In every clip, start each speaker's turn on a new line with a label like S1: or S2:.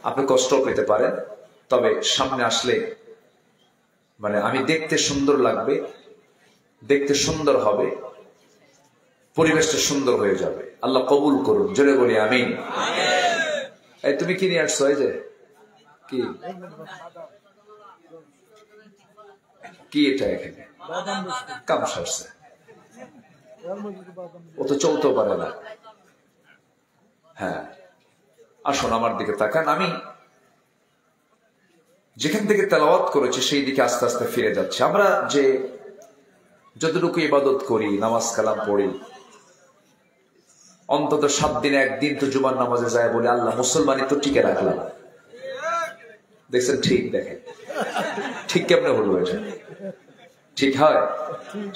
S1: আপনি কষ্ট পেতে পারেন, তবে সামনে আসলে মানে আমি দেখতে সুন্দর লাগবে, দেখতে সুন্দর হবে, পরিবেশটা সুন্দর হয়ে যাবে। আল্লাহ কবুল করুন, জোরে বলি আমিন। এই তুমি কি নিয়ে আসছো? এই যে কি কি এটা এখানে কাম সারছে, ও তো চলতেও পারে না। হ্যাঁ, আসুন আমার দিকে তাকান। আমি যেখান থেকে তেলাওয়াত করেছি সেই দিকে আস্তে আস্তে ফিরে যাচ্ছে। আমরা যে যতটুকু ইবাদত করি, নামাজ কালাম পড়ি, অন্তত 7 দিনে একদিন তো জুমার নামাজে যায় বলে আল্লাহ মুসলমানই তো টিকে রাখলাম। দেখছেন? ঠিক দেখেন, ঠিক কেমনে হলো এটা? ঠিক হয়?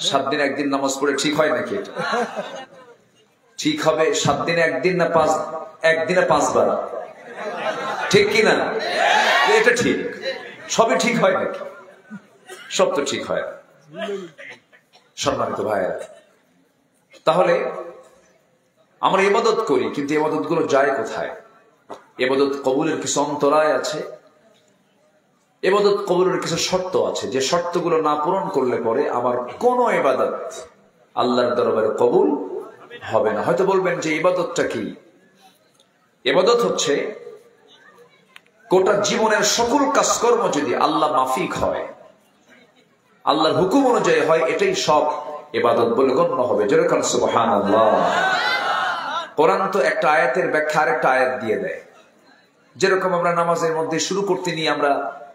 S1: 7 দিনে একদিন নামাজ পড়ে ঠিক হয় নাকি? এটা ঠিক হবে 7 দিনে একদিন না একদিনে 5 বার? ঠিক কিনা? এটা ঠিক, সবই ঠিক হয় নাকি? সব তো ঠিক হয়। সম্মানিত ভাইয়েরা, তাহলে আমরা ইবাদত করি, কিন্তু ইবাদত গুলো যায় কোথায়? ইবাদত কবুলের কিছু অন্তরায় আছে, ইবাদত কবুলের কিছু শর্ত আছে, যে শর্তগুলো না পূরণ করলে পরে আমার কোন ইবাদত আল্লাহর দরবারে কবুল হবে না। হয়তো বলবেন যে ইবাদতটা কি? ইবাদত হচ্ছে গোটা জীবনের সকল কাজকর্ম যদি আল্লাহ মাফিক হয়, আল্লাহর হুকুম অনুযায়ী হয়, এটাই সব ইবাদত বলে গণ্য হবে। যেরকম সুবহানাল্লাহ। কোরআন তো একটা আয়াতের ব্যাখ্যা আরেকটা আয়াত দিয়ে দেয়। যেরকম আমরা নামাজের মধ্যে শুরু করতে নিয়ে আমরা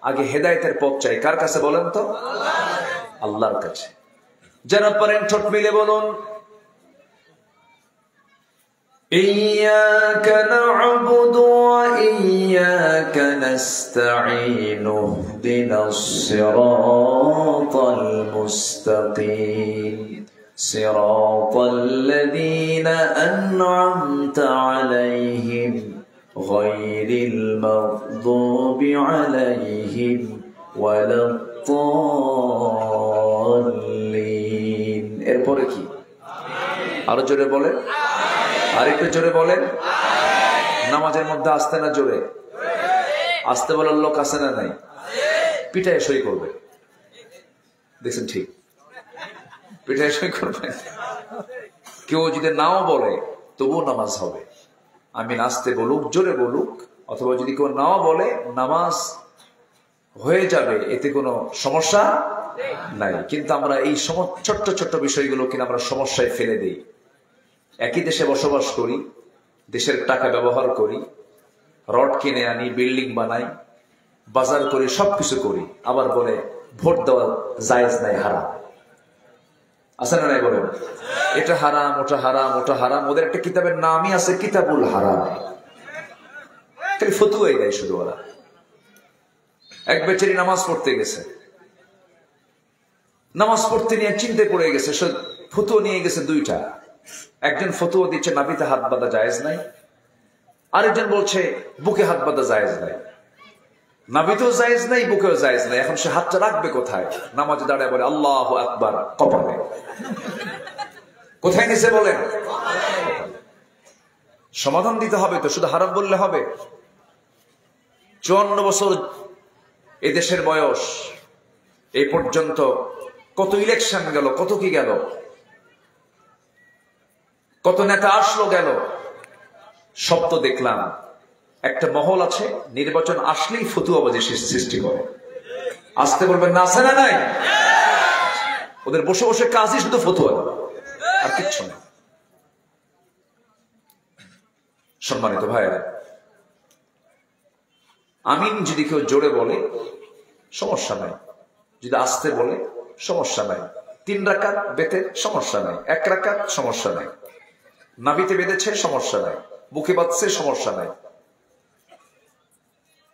S1: আগে হেদায়েতের পথ চাই, কার কাছে বলেন তো? আল্লাহর কাছে। যারা পারেন ঠোঁট মিলে বলুন, ইয়্যাকা না'বুদু ওয়া ইয়্যাকা নাস্তাঈন ইহদিনাস সিরাতাল মুস্তাকিম সিরাতাল লাযীনা আন'আমতা আলাইহিম গায়রিল মাগদুবি আলাইহিম ওয়ালাদ-দাল্লিন। এরপরে কি? আরো জোরে বলেন, আরেকটু জোরে বলেন। নামাজের মধ্যে আসতে না জোরে? আসতে বলার লোক আছে না নাই? পিঠায় সই করবে, দেখছেন? ঠিক, পিঠায় সই করবে। কেউ যদি নাও বলে তবুও নামাজ হবে। আমি নাচতে বলুক, জোরে বলুক, অথবা যদি কেউ নাও বলে নামাজ হয়ে যাবে, এতে কোনো সমস্যা নাই। কিন্তু আমরা এই ছোট্ট ছোট্ট বিষয়গুলো কিনা আমরা সমস্যায় ফেলে দিই। একই দেশে বসবাস করি, দেশের টাকা ব্যবহার করি, রড কিনে আনি, বিল্ডিং বানাই, বাজার করি, সবকিছু করি, আবার বলে ভোট দেওয়া জায়েজ নাই, হারাম। আছে না নাই? বলেন এটা হারাম, ওটা হারাম, ওটা হারাম। ওদের একটা কিতাবের নামই আছে কিতাবুল হারাম। খালি ফতুয়াই দেয় শুধু ওরা। এক বেচারি নামাজ পড়তে গেছে, নামাজ পড়তে নিয়ে চিন্তায় পড়ে গেছে, ফতুয়া নিয়ে গেছে 2টা। একজন ফতুয়া দিচ্ছে নাভিতে হাত বাঁধা জায়েজ নাই, আরেকজন বলছে বুকে হাত বাঁধা জায়েজ নাই। নাভিতেও জায়েজ নাই, বুকেও জায়েজ নাই। এখন সে হাতটা রাখবে কোথায়? নামাজে দাঁড়ায় বলে আল্লাহু আকবার, কপালে। কোথায় নিচে বলেন? সমাধান দিতে হবে তো, শুধু হারাম বললে হবে? 54 বছর এই দেশের বয়স, এই পর্যন্ত কত ইলেকশন গেল, কত কি গেল, কত নেতা আসলো গেল, সব তো দেখলাম। একটা মহল আছে নির্বাচন আসলেই ফতুয়াবাজি সৃষ্টি করে। আসতে বলবেন না? আছে না নাই? ওদের বসে বসে কাজই শুধু ফতুয়া, আর কিচ্ছু না। সম্মানিত ভাইয়েরা, আমিন যদি কেউ জোরে বলে সমস্যা নাই, যদি আসতে বলে সমস্যা নাই। 3 রাকাত বেতে সমস্যা নাই, 1 রাকাত সমস্যা নাই, নাভিতে বেঁধেছে সমস্যা নাই, বুকে বাঁধছে সমস্যা নাই,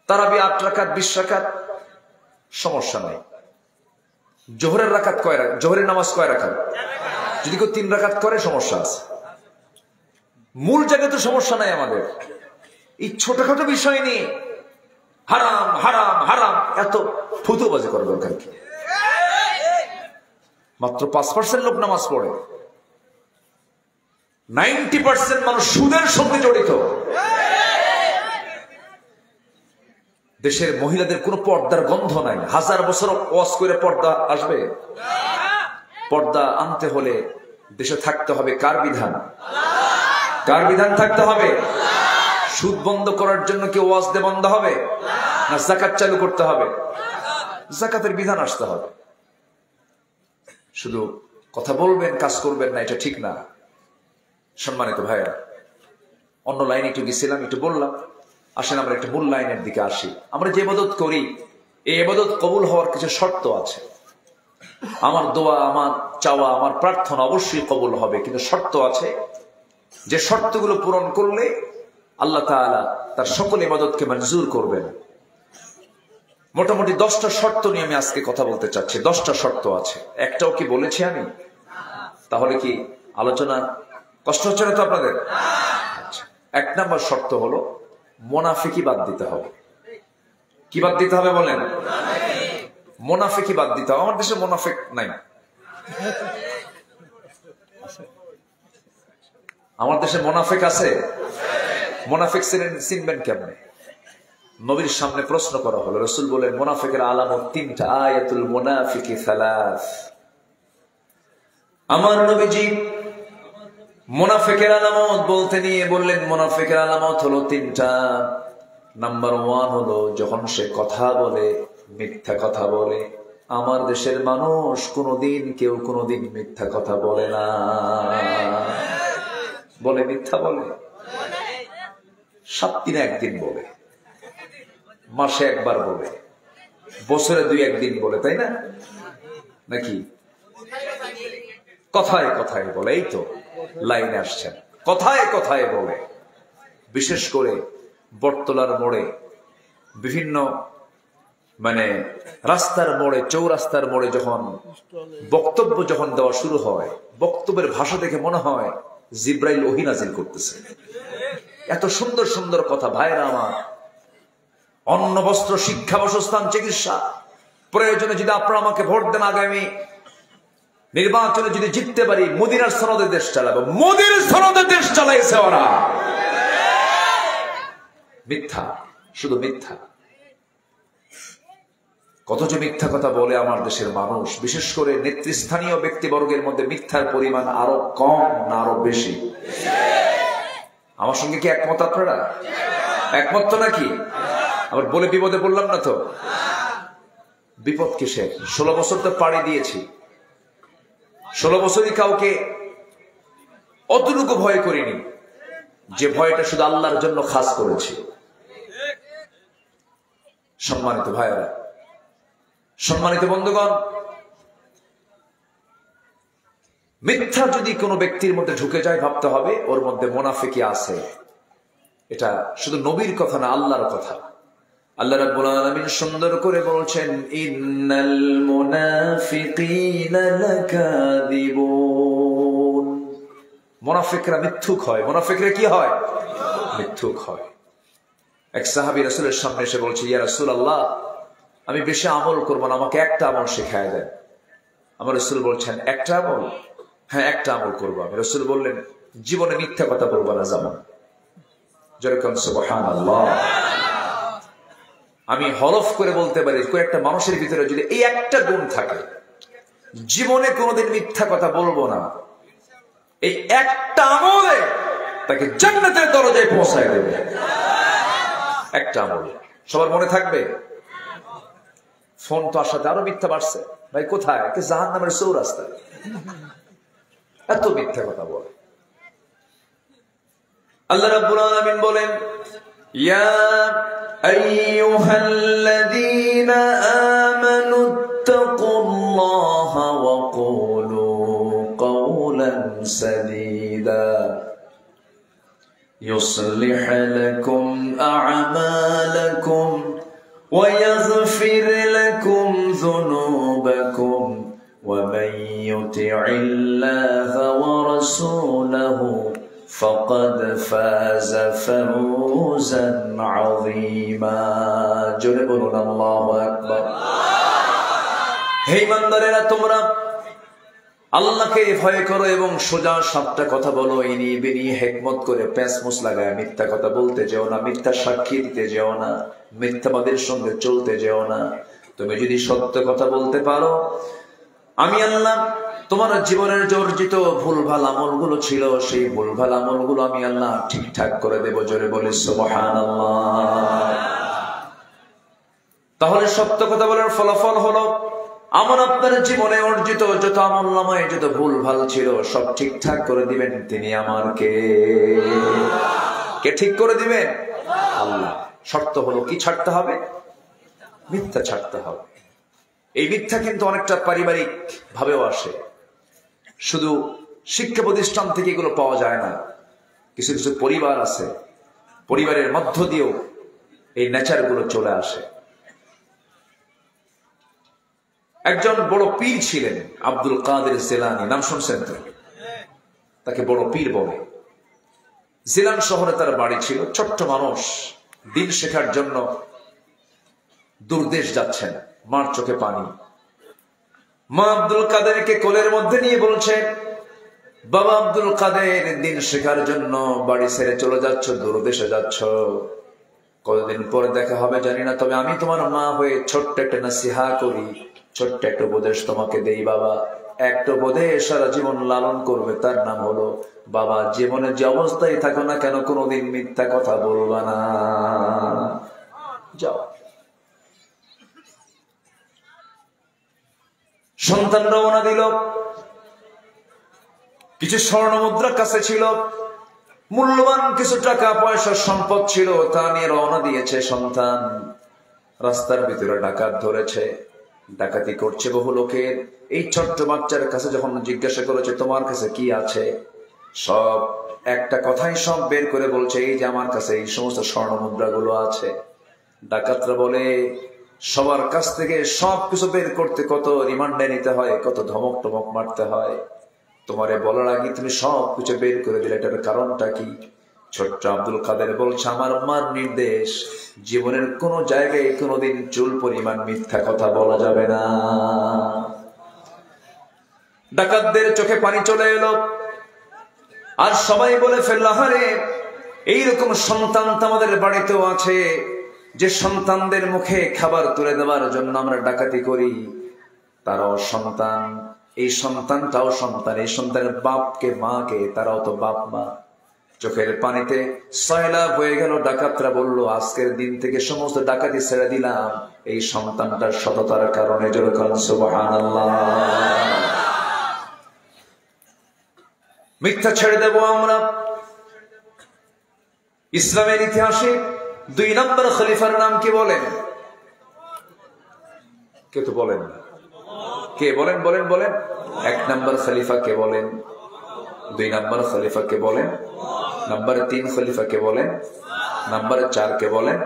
S1: তারাবি 8 রাকাত 20 রাকাত সমস্যা নাই। জোহরের রাকাত কয় রাকাত? জোহরের নামাজ কয় রাকাত? যদি কেউ 3 রাকাত করে সমস্যা আছে। মূল জায়গায় তো সমস্যা নাই আমাদের। এই ছোটখাটো বিষয় নিয়ে হারাম হারাম হারাম এত ফতুয়াবাজি করার দরকার কি? মাত্র 5% লোক নামাজ পড়ে, 90% মানুষ সুদের সঙ্গে জড়িত। দেশের মহিলাদের কোনো পর্দার গন্ধ নাই, 1000 বছর ওয়াজ করে পর্দা আসবে? পর্দা আনতে হলে দেশে থাকতে হবে কার বিধান? কার বিধান থাকতে হবে? সুদ বন্ধ করার জন্য কি ওয়াজ দিয়ে বন্ধ হবে? না যাকাত চালু করতে হবে? যাকাতের বিধান আসতে হবে। শুধু কথা বলবেন কাজ করবেন না, এটা ঠিক না। সম্মানিত ভাইরা, অন্য লাইনে একটু গেছিলাম, একটু বললাম, আসেন আমরা একটা মূল লাইনের দিকে আসি। আমরা যে ইবাদত করি, এই ইবাদত কবুল হওয়ার কিছু শর্ত আছে। আমার দোয়া, আমার চাওয়া, আমার প্রার্থনা অবশ্যই কবুল হবে, কিন্তু শর্ত আছে, যে শর্তগুলো পূরণ করলে আল্লাহ তাআলা তার সকল ইবাদতকে মঞ্জুর করবেন। মোটামুটি 10টা শর্ত নিয়ে আমি আজকে কথা বলতে চাচ্ছি। 10টা শর্ত আছে, একটাও কি বলেছি আমি? তাহলে কি আলোচনা কষ্ট হচ্ছে না তো আপনাদের? 1 নম্বর শর্ত হলো মুনাফিকি বাদ দিতে হবে। কি বাদ দিতে হবে বলেন? মুনাফিকি বাদ দিতে হবে। আমার দেশে মুনাফিক নাই। আমার দেশে মুনাফিক আছে? মুনাফিক চিনবেন কেমনে? নবীর সামনে প্রশ্ন করা হলো, রাসূল বলেন মুনাফিকের আলামত 3টা। আয়াতুল মুনাফিকি সালাস। আমার নবীজি মুনাফিকের আলামত বলতে নিয়ে বললেন মুনাফিকের আলামত হলো 3টা। নাম্বার 1 হলো যখন সে কথা বলে মিথ্যা কথা বলে। আমার দেশের মানুষ কেউ কোনোদিন মিথ্যা কথা বলে না। বলে মিথ্যা বলে? 7 দিনে 1 দিন বলে, মাসে 1 বার বলে, বছরে 2-1 দিন বলে, তাই না? নাকি কথায় কথায় বলে? এই তো লাইনে আসছেন, কথায় কথায় বলে। বিশেষ করে বটতলার মোড়ে, বিভিন্ন রাস্তার মোড়ে, চৌরাস্তার মোড়ে যখন বক্তব্য দেওয়া শুরু হয়, বক্তব্যের ভাষা দেখে মনে হয় জিব্রাইল ওহী নাজিল করতেছে। এত সুন্দর সুন্দর কথা। ভাইরা আমার, অন্ন বস্ত্র শিক্ষা বাসস্থান চিকিৎসা, প্রয়োজনে যদি আপনারা আমাকে ভোট দেন, আগামী নির্বাচনে যদি জিততে পারি, মদিনার সনদে দেশ চালাবো। মোদির সনদে দেশ চালাইছে ওরা। মিথ্যা, শুধু মিথ্যা। কত যে মিথ্যা কথা বলে আমার দেশের মানুষ। বিশেষ করে নেতৃস্থানীয় ব্যক্তিবর্গের মধ্যে মিথ্যার পরিমাণ আরো কম না আরো বেশি? আমার সঙ্গে কি একমত আপনারা? একমত তো নাকি? আবার বলে বিপদে পড়লাম না তো? বিপদ কিসের? 16 বছর তো পাড়ি দিয়েছি। 16 বছরই কাউকে অতটুকু ভয় করিনি, যে ভয়টা শুধু আল্লাহর জন্য খাস করেছি। সম্মানিত ভাইরা, সম্মানিত বন্ধুগণ, মিথ্যা যদি কোনো ব্যক্তির মধ্যে ঢুকে যায়, ভাবতে হবে ওর মধ্যে মুনাফিকি আছে। এটা শুধু নবীর কথা না, আল্লাহর কথা। আল্লাহ রাব্বুল আলামিন সুন্দর করে বলছেন, ইন্নাল মুনাফিকিনা লাকাযিবুন। মুনাফিকরা মিথ্যুক হয়। মুনাফিকরা কি হয়? মিথ্যুক হয়। এক সাহাবী রাসূলের সামনে এসে বলছে, ইয়া রাসূলুল্লাহ, আমি বেশি আমল করব না, আমাকে একটা আমল শিখায় দেন। আমার রাসূল বলছেন, একটা আমল? হ্যাঁ, একটা আমল করবো আমি। রাসূল বললেন, জীবনে মিথ্যা কথা বলবো না। যেমন যেরকম সুবহানাল্লাহ, আমি হলফ করে বলতে পারি, একটা মানুষের ভিতরে যদি এই একটা গুণ থাকে, জীবনে কোনোদিন মিথ্যা কথা বলবো না, এই একটা আমলে তাকে জান্নাতের দরজায় পৌঁছায় দেবে। একটা আমল সবার মনে থাকবে। ফোন তো আসাতে আরো মিথ্যা বাড়ছে। ভাই কোথায়? জাহান্নামের চৌরাস্তায়। এত মিথ্যা কথা বলে। আল্লাহ রাব্বুল আলামিন বলেন, ইয়া আইয়ুহাল্লাযীনা আমানুত্তাকুল্লাহা ওয়া কুলু কাওলান সাদীদা يصلح لكم أعمالكم ويغفر لكم ذنوبكم ومن يطع الله ورسوله فقد فاز فوزا عظيما جربنا الله أكبر হে ইমানদারেরা তোমরা আল্লাহকে ভয় করো এবং সোজা সাপটা কথা বলো, ইনি বিনি হেকমত করে প্যাঁচমুচ লাগায় মিথ্যা কথা বলতে যেও না, মিথ্যা সাক্ষী দিতে যেও না, মিথ্যাবাদীর সঙ্গে চলতে যেও না। তুমি যদি সত্য কথা বলতে পারো, আমি আল্লাহ তোমার জীবনের যে অর্জিত ভুলভাল আমলগুলো ছিল, সেই ভুলভাল আমলগুলো আমি আল্লাহ ঠিকঠাক করে দেব। জোরে বলি সুবহানাল্লাহ। তাহলে সত্য কথা বলার ফলাফল হলো আমার আপনার জীবনে অর্জিত যত আমল নামায় যত ভুল ভাল ছিল সব ঠিকঠাক করে দিবেন তিনি। আমার কে ঠিক করে দিবেন? আল্লাহ। শর্ত হলো কি ছাড়তে হবে? মিথ্যা ছাড়তে হবে। এই মিথ্যা কিন্তু অনেকটা পারিবারিক ভাবেও আসে, শুধু শিক্ষা প্রতিষ্ঠান থেকে এগুলো পাওয়া যায় না। কিছু কিছু পরিবার আছে, পরিবারের মধ্য দিয়েও এই নেচার গুলো চলে আসে। একজন বড় পীর ছিলেন আব্দুল কাদের জিলানী, নাম শুনছেন তো? তাকে বড় পীর বলে। জিলান শহরে তার বাড়ি ছিল। ছোট্ট মানুষ, দিন শেখার জন্য দূরদেশ যাচ্ছেন, মার চোখে পানি। মা আব্দুল কাদেরকে কোলের মধ্যে নিয়ে বলছেন, বাবা আব্দুল কাদের, দিন শেখার জন্য বাড়ি ছেড়ে চলে যাচ্ছ, দূরদেশে যাচ্ছ, কতদিন পরে দেখা হবে জানি না, তবে আমি তোমার মা হয়ে ছোট্ট একটা নাসিহা করি, ছোট্ট একটা উপদেশ তোমাকে দেই বাবা। একটা উপদেশ সারা জীবন লালন করবে, তার নাম হলো বাবা, জীবনে যে অবস্থায় থাকো না কেন কোনোদিন মিথ্যা কথা বলবা না। যাও। সন্তান রওনা দিল। কিছু স্বর্ণ মুদ্রা কাছে ছিল, মূল্যবান কিছু টাকা পয়সা সম্পদ ছিল, তা নিয়ে রওনা দিয়েছে সন্তান। রাস্তার ভিতরে ডাকাত ধরেছে, ডাকাতি করছে বহু লোকের। এই ছোট্ট বাচ্চার কাছে যখন জিজ্ঞাসা করেছে তোমার কাছে কি আছে, সব একটা কথাই সব বের করে বলছে, এই যে আমার কাছে এই সমস্ত স্বর্ণ মুদ্রা গুলো আছে। ডাকাতরা বলে, সবার কাছ থেকে সব কিছু বের করতে কত রিমান্ডে নিতে হয়, কত ধমক টমক মারতে হয়, তোমারে বলার আগে তুমি সব কিছু বের করে দিলে, এটার কারণটা কি? ছোট্ট আব্দুল কাদের বলছে, আমার মার নির্দেশ, জীবনের কোন জায়গায় কোনোদিন চুল পরিমাণ মিথ্যা কথা বলা যাবে না। ডাকাতদের চোখে পানি চলে এলো, আর সবাই বলে ফেলল, আরে এইরকম সন্তান তো আমাদের বাড়িতেও আছে, যে সন্তানদের মুখে খাবার তুলে দেওয়ার জন্য আমরা ডাকাতি করি, তারাও সন্তান, এই সন্তানটাও সন্তান, এই সন্তানের বাপকে মাকে তারাও তো বাপ মা। চোখের পানিতে সয়লাভ হয়ে গেল। ডাকাতরা বলল, আজকের দিন থেকে সমস্ত ডাকাতি ছেড়ে দিলাম এই সন্তানটার সততার কারণে। যেরকম সুবহানাল্লাহ। মিথ্যা ছেড়ে দেব আমরা। ইসলামের ইতিহাসে 2 নম্বর খলিফার নাম কি বলেন? কে তো বলেন না, কে বলেন? বলেন বলেন। 1 নম্বর খলিফা কে বলেন? 2 নম্বর খলিফা কে বলেন? নাম্বার 3 খলিফা কে বলেন? নাম্বার 4 কে বলেন?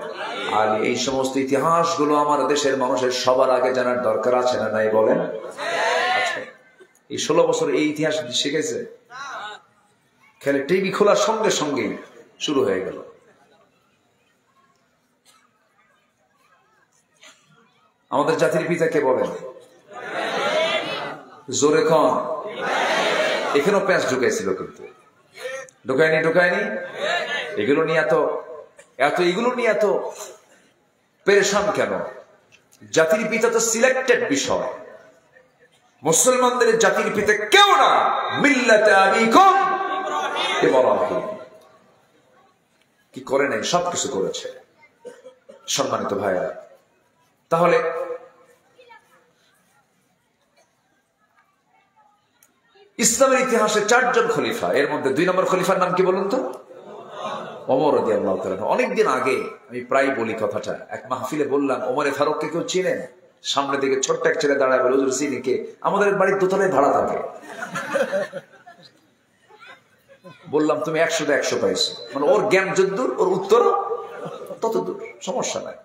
S1: আলী। এই সমস্ত ইতিহাসগুলো আমার দেশের মানুষের সবার আগে জানার দরকার আছে না নাই বলেন? আচ্ছা, এই 16 বছর এই ইতিহাস শিখেছে? খেলে টিভি খোলার সঙ্গে সঙ্গেই শুরু হয়ে গেল। আমাদের জাতির পিতা কে বলেন? জোরে কন। এখানেও প্যাঁচ ঢুকাইছিল, কিন্তু ঢুকায়নি। এগুলো নিয়ে এত পেরেশান কেন? জাতির পিতা তো সিলেক্টেড বিষয়। মুসলমানদের জাতির পিতা কেউ না, মিল্লাতে আবিকুম ইব্রাহিম। কি করে নাই? সবকিছু করেছে। সম্মানিত ভাইরা, তাহলে ইসলামের ইতিহাসে 4 জন খলিফা, এর মধ্যে 2 নম্বর খলিফার নাম কি বলুন তো? ওমর রাদিয়াল্লাহু তাআলা। অনেকদিন আগে আমি প্রায় বলি কথাটা, এক মাহফিলে বললাম, ওমরে ফারুককে কেউ চিনেন? সামনে দিকে ছোট্ট এক ছেলে দাঁড়ায় বলে, হুজুর চিনি। কে? আমাদের বাড়ির দোতলায় ভাড়া থাকে। বললাম, তুমি 100তে 100 পাইছো, মানে ওর জ্ঞান যদ্দূর ওর উত্তর তত দূর, সমস্যা নাই।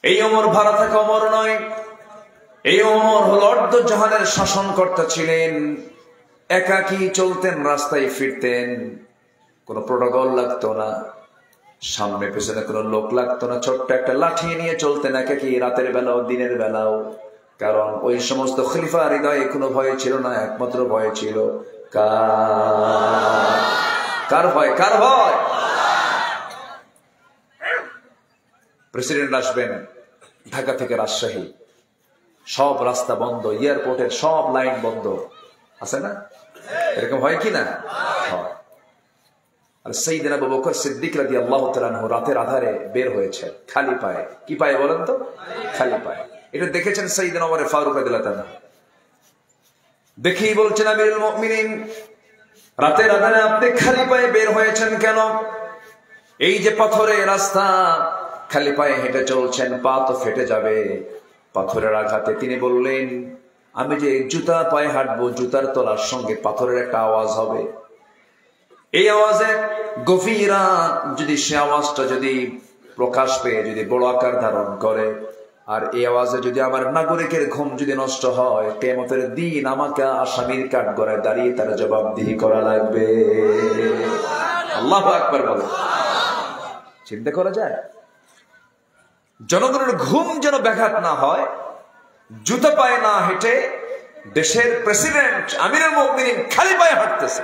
S1: এই ওমর ভাড়া থাকা ওমর নয়, এই ওমর হল অর্ধ জাহানের শাসনকর্তা ছিলেন। একাকী চলতেন, রাস্তায় ফিরতেন, কোন প্রোটোকল লাগতো না, সামনে পেছনে কোনো লোক লাগতো না। ছোট্ট একটা লাঠি নিয়ে চলতেন একাকী, রাতের বেলাও দিনের বেলাও। কারণ ওই সমস্ত খলিফার হৃদয়ে কোনো ভয় ছিল না, একমাত্র ভয় ছিল কার ভয়? কার ভয়? প্রেসিডেন্ট আসবেন ঢাকা থেকে রাজশাহী, সব রাস্তা বন্ধ, এয়ারপোর্টের সব লাইন বন্ধ, আছে না? এরকম হয় কি না? হয়। আর সাইয়েদনা আবু বকর সিদ্দিক রাদিয়াল্লাহু তাআলা আনহু রাতের আধারে বের হয়েছে খালি পায়ে। কি পায়ে বলেন তো? খালি পায়ে। এটা দেখেছেন সাইয়েদনা ওমর ফারুক রাদিয়াল্লাহু তাআলা, দেখেই বলছেন আমিরুল মুমিনিন, রাতের আধারে আপনি খালি পায়ে বের হয়েছেন কেন? এই যে পাথরের রাস্তা, খালি পায়ে হেঁটে চলছেন, পা তো ফেটে যাবে পাথরের আঘাতে। তিনি বললেন, আমি যে জুতা পায়ে হাঁটবো, জুতার তলার সঙ্গে পাথরের একটা আওয়াজ হবে, এই আওয়াজে গভীরা যদি সে আওয়াজটা যদি প্রকাশ পেয়ে যদি বড় আকার ধারণ করে, আর এই আওয়াজে যদি আমার নাগরিকের ঘুম যদি নষ্ট হয়, কিয়ামতের দিন আমাকে আসামির কাঠগড়ায় দাঁড়িয়ে তার জবাবদিহি করা লাগবে। আল্লাহু আকবার বলো। চিন্তা করা যায়? জনগণের ঘুম যেন ব্যাঘাত না হয়, জুতা পায়ে না হেঁটে দেশের প্রেসিডেন্ট আমিরুল মুমিনিন খালি পায়ে হাঁটতেছে।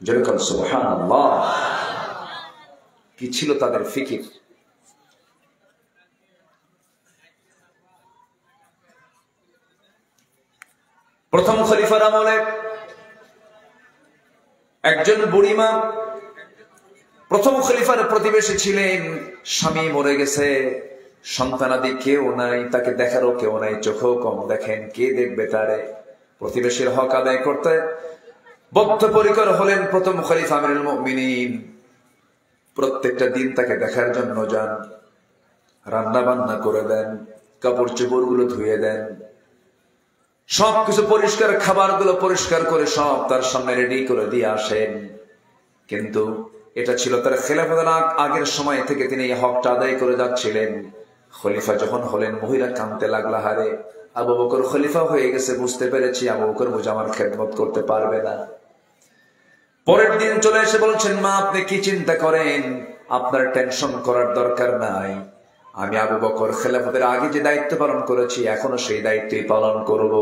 S1: যেরকম সুবহানাল্লাহ, কি ছিল তাদের ফিকির! প্রথম খলিফার আমলে একজন বুড়িমা প্রথম খলিফার প্রতিবেশী ছিলেন, স্বামী মরে গেছে, সন্তানাদি কেউ নাই, তাকে দেখারও কেউ নাই, চোখেও কম দেখেন, কে দেখবে তারে? প্রতিবেশীর হক আদায় করতে বদ্ধপরিকর হলেন প্রথম খলিফা আমিরুল মুমিনিন। প্রত্যেকটা দিন তাকে দেখার জন্য যান, রান্না বান্না করে দেন, কাপড় চোপড় গুলো ধুয়ে দেন, সবকিছু পরিষ্কার, খাবারগুলো পরিষ্কার করে সব তার সামনে রেডি করে দিয়ে আসেন। কিন্তু এটা ছিল তার খেলাফতের আগের সময় থেকে তিনি এই হকটা আদায় করে যাচ্ছিলেন। খলিফা যখন হলেন, মহিলা কাঁদতে লাগলা, হারে আবু বকর খলিফা হয়ে গেছে, বুঝতে পেরেছি আবু বকর বুঝে আমার খেদমত করতে পারবে না। পরের দিন চলে এসে বলছেন, মা আপনি কি চিন্তা করেন, আপনার টেনশন করার দরকার নাই, আমি আবু বকর খেলাফতের আগে যে দায়িত্ব পালন করেছি এখনো সেই দায়িত্বই পালন করব।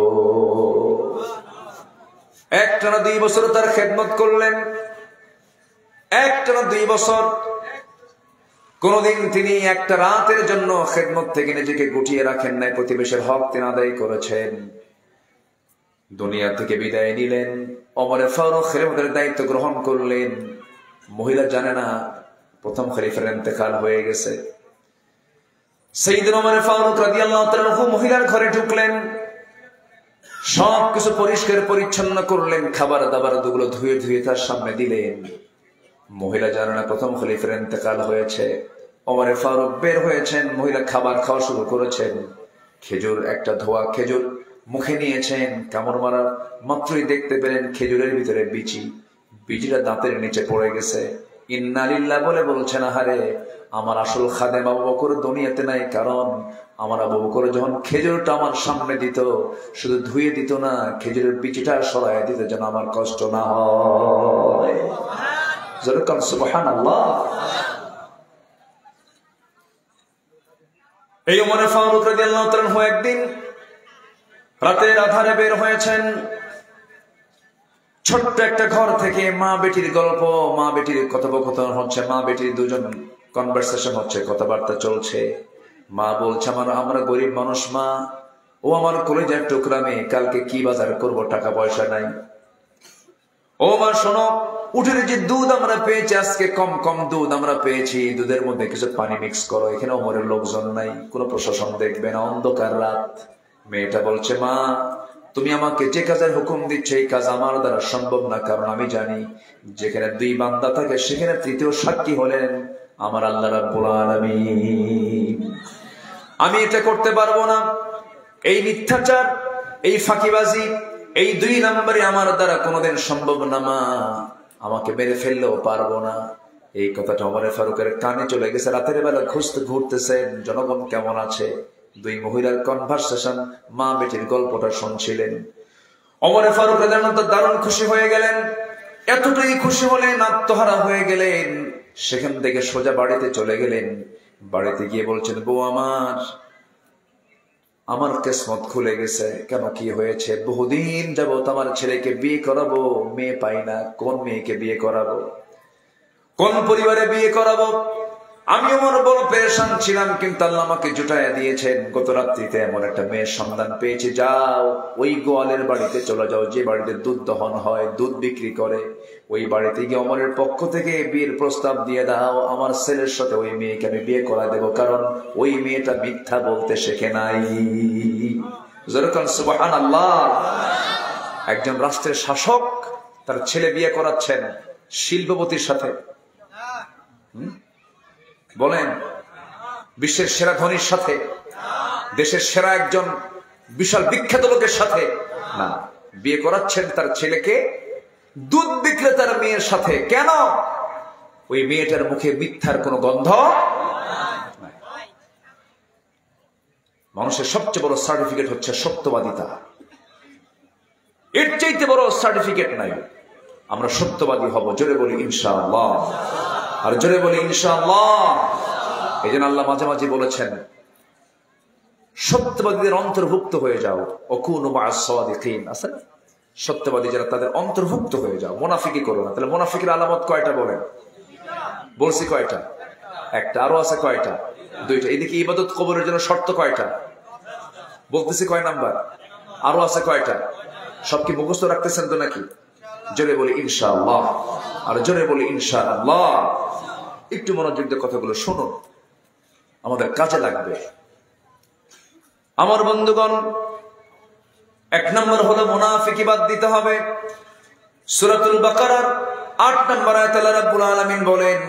S1: একটানা 2 বছর তার খেদমত করলেন, একটানা 2 বছর। কোনদিন তিনি একটা রাতের জন্য খেদমত থেকে নিজেকে গুটিয়ে রাখেন নাই, প্রতিবেশীর হক তিনি আদায় করেছেন। দুনিয়া থেকে বিদায় নিলেন, ওমর ফারুক খেলাফতের দায়িত্ব গ্রহণ করলেন। মহিলা জানে না প্রথম খলিফার ইন্তেকাল হয়ে গেছে। সাইয়েদনা ওমর ফারুক রাদিয়াল্লাহু তাআলা আনহু মহিলার ঘরে ঢুকলেন, সবকিছু পরিষ্কার পরিচ্ছন্ন করলেন, খাবার দাবার দুগুলো ধুয়ে ধুয়ে তার সামনে দিলেন। মহিলা জানে না প্রথম খলিফার ইন্তেকাল হয়েছে। ওমর ফারুক বের হয়েছেন, মহিলা খাবার খাওয়া শুরু করেছেন। খেজুর, একটা ধোয়া খেজুর মুখে নিয়েছেন, কামড় মারার মাত্রই দেখতে পেলেন খেজুরের ভিতরে বিচি, বিচিটা দাঁতের নিচে পড়ে গেছে। ইন্না লিল্লাহ বলে বলছেন, আহারে আমার আসল খাদেম আবু বকর দুনিয়াতে নাই, কারণ আমার আবু বকর যখন খেজুরটা আমার সামনে দিত, শুধু ধুয়ে দিত না, খেজুরের বিচিটা সরাই দিত যেন আমার কষ্ট না হয়। যেরকম সুবহানাল্লাহ। এই ওমর ফারুক রাদিয়াল্লাহু তাআলা আনহু একদিন রাতের আধারে বের হয়েছেন, ছোট্ট একটা ঘর থেকে মা বেটির গল্প, মা বেটির কথোপকথন হচ্ছে, মা বেটির দুজন কনভারসেশন হচ্ছে, কথাবার্তা চলছে। মা বলছে, আমরা গরিব মানুষ মা, ও আমার কলিজার টুকরা মেয়ে, কালকে কি বাজার করব, টাকা পয়সা নাই। ও মা শোনো, উঠের যে দুধ আমরা পেয়েছি আজকে, কম কম দুধ আমরা পেয়েছি, দুধের মধ্যে কিছু পানি মিক্স করো। এখানে ওমরের লোকজন নাই, কোনো প্রশাসন দেখবে না, অন্ধকার রাত। মেয়েটা বলছে, মা তুমি আমাকে যে কাজের হুকুম দিচ্ছ এই কাজ আমার দ্বারা সম্ভব না, কারণ আমি জানি যেখানে 2 বান্দা থাকে সেখানে তৃতীয় সাক্ষী হলেন আমার আল্লাহ রাব্বুল আলামিন। আমি এটা করতে পারবো না, এই মিথ্যাচার, এই ফাঁকিবাজি, এই 2 নম্বরে আমার দ্বারা কোনোদিন সম্ভব না মা, আমাকে মেরে ফেললেও পারবো না। এই কথাটা ওমর ফারুকের কানে চলে গেছে। রাতের বেলা খুঁজতে ঘুরতেছেন জনগণ কেমন আছে, 2 মহিলার কনভারসেশন, মা বেটির গল্পটা শুনছিলেন। ওমর ফারুক রাদিয়াল্লাহু তাআলা দারুণ খুশি হয়ে গেলেন, এতটাই খুশি হলেন, আত্মহারা হয়ে গেলেন। সেখান থেকে সোজা বাড়িতে চলে গেলেন। বাড়িতে গিয়ে বলছেন, বউ আমার আমার কিসমত খুলে গেছে। কেন, কি হয়েছে? বহুদিন যাবত আমার ছেলেকে বিয়ে করাবো, মেয়ে পাই না। কোন মেয়েকে বিয়ে করাবো, কোন পরিবারে বিয়ে করাবো? আমি আমার বড় পেরেশান ছিলাম, কিন্তু আল্লাহ আমাকে জুটাইয়া দিয়েছেন। গত রাত্রিতে এমন একটা মেয়ের সন্ধান পেয়েছি। যাও, ওই গোয়ালের বাড়িতে চলে যাও, যে বাড়িতে দুধ দহন হয়, দুধ বিক্রি করে, ওই বাড়িতে গিয়ে অমরের পক্ষ থেকে বিয়ের প্রস্তাব দিয়ে দাও। আমার ছেলের সাথে ওই মেয়েকে আমি বিয়ে করা দেবো, কারণ ওই মেয়েটা মিথ্যা বলতে শেখে নাই। যেরকম সুবহানাল্লাহ। একজন রাষ্ট্রের শাসক তার ছেলে বিয়ে করাচ্ছেন শিল্পপতির সাথে। বলেন, বিশ্বের সেরা ধনীর সাথে, দেশের সেরা একজন বিশাল বিখ্যাত লোকের সাথে না, বিয়ে করাচ্ছেন তার ছেলেকে দুধ বিক্রেতার মেয়ের সাথে। কেন? ওই মেয়েটার মুখে মিথ্যার কোনো গন্ধ। মানুষের সবচেয়ে বড় সার্টিফিকেট হচ্ছে সত্যবাদিতা। এর চাইতে বড় সার্টিফিকেট নাই। আমরা সত্যবাদী হব। জোরে বলি ইনশাআল্লাহ, আর জোরে বলি ইনশাআল্লাহ। এই জন্য আল্লাহ মাঝে মাঝে বলেছেন, সত্যবাদীদের অন্তর্ভুক্ত হয়ে যাও। ওয়াকুনু মা'আস সাদিকিন। আছে না, সত্যবাদী যারা, তাদের অন্তর্ভুক্ত হয়ে যাও, মুনাফিকি করো না। তাহলে মুনাফিকের আলামত কয়টা বলেন? বলছি কয়টা? একটা। আরো আছে কয়টা? দুইটা। এদিকে ইবাদত কবুলের জন্য শর্ত কয়টা? বলতেছি কয় নাম্বার? আরো আছে কয়টা? সব কি মুখস্থ রাখতেছেন তো নাকি? জোরে বলি ইনশাআল্লাহ, আর জোরে বলি ইনশাআল্লাহ। একটু মনোযোগ দিয়ে কথাগুলো শুনুন, আমাদের কাজে লাগবে। আমার বন্ধুগণ, এক নম্বর হলো মুনাফিকি বাদ দিতে হবে। সূরাতুল বাকারার ৮ নম্বর আয়াতে আল্লাহ রাব্বুল আলামিন বলেন,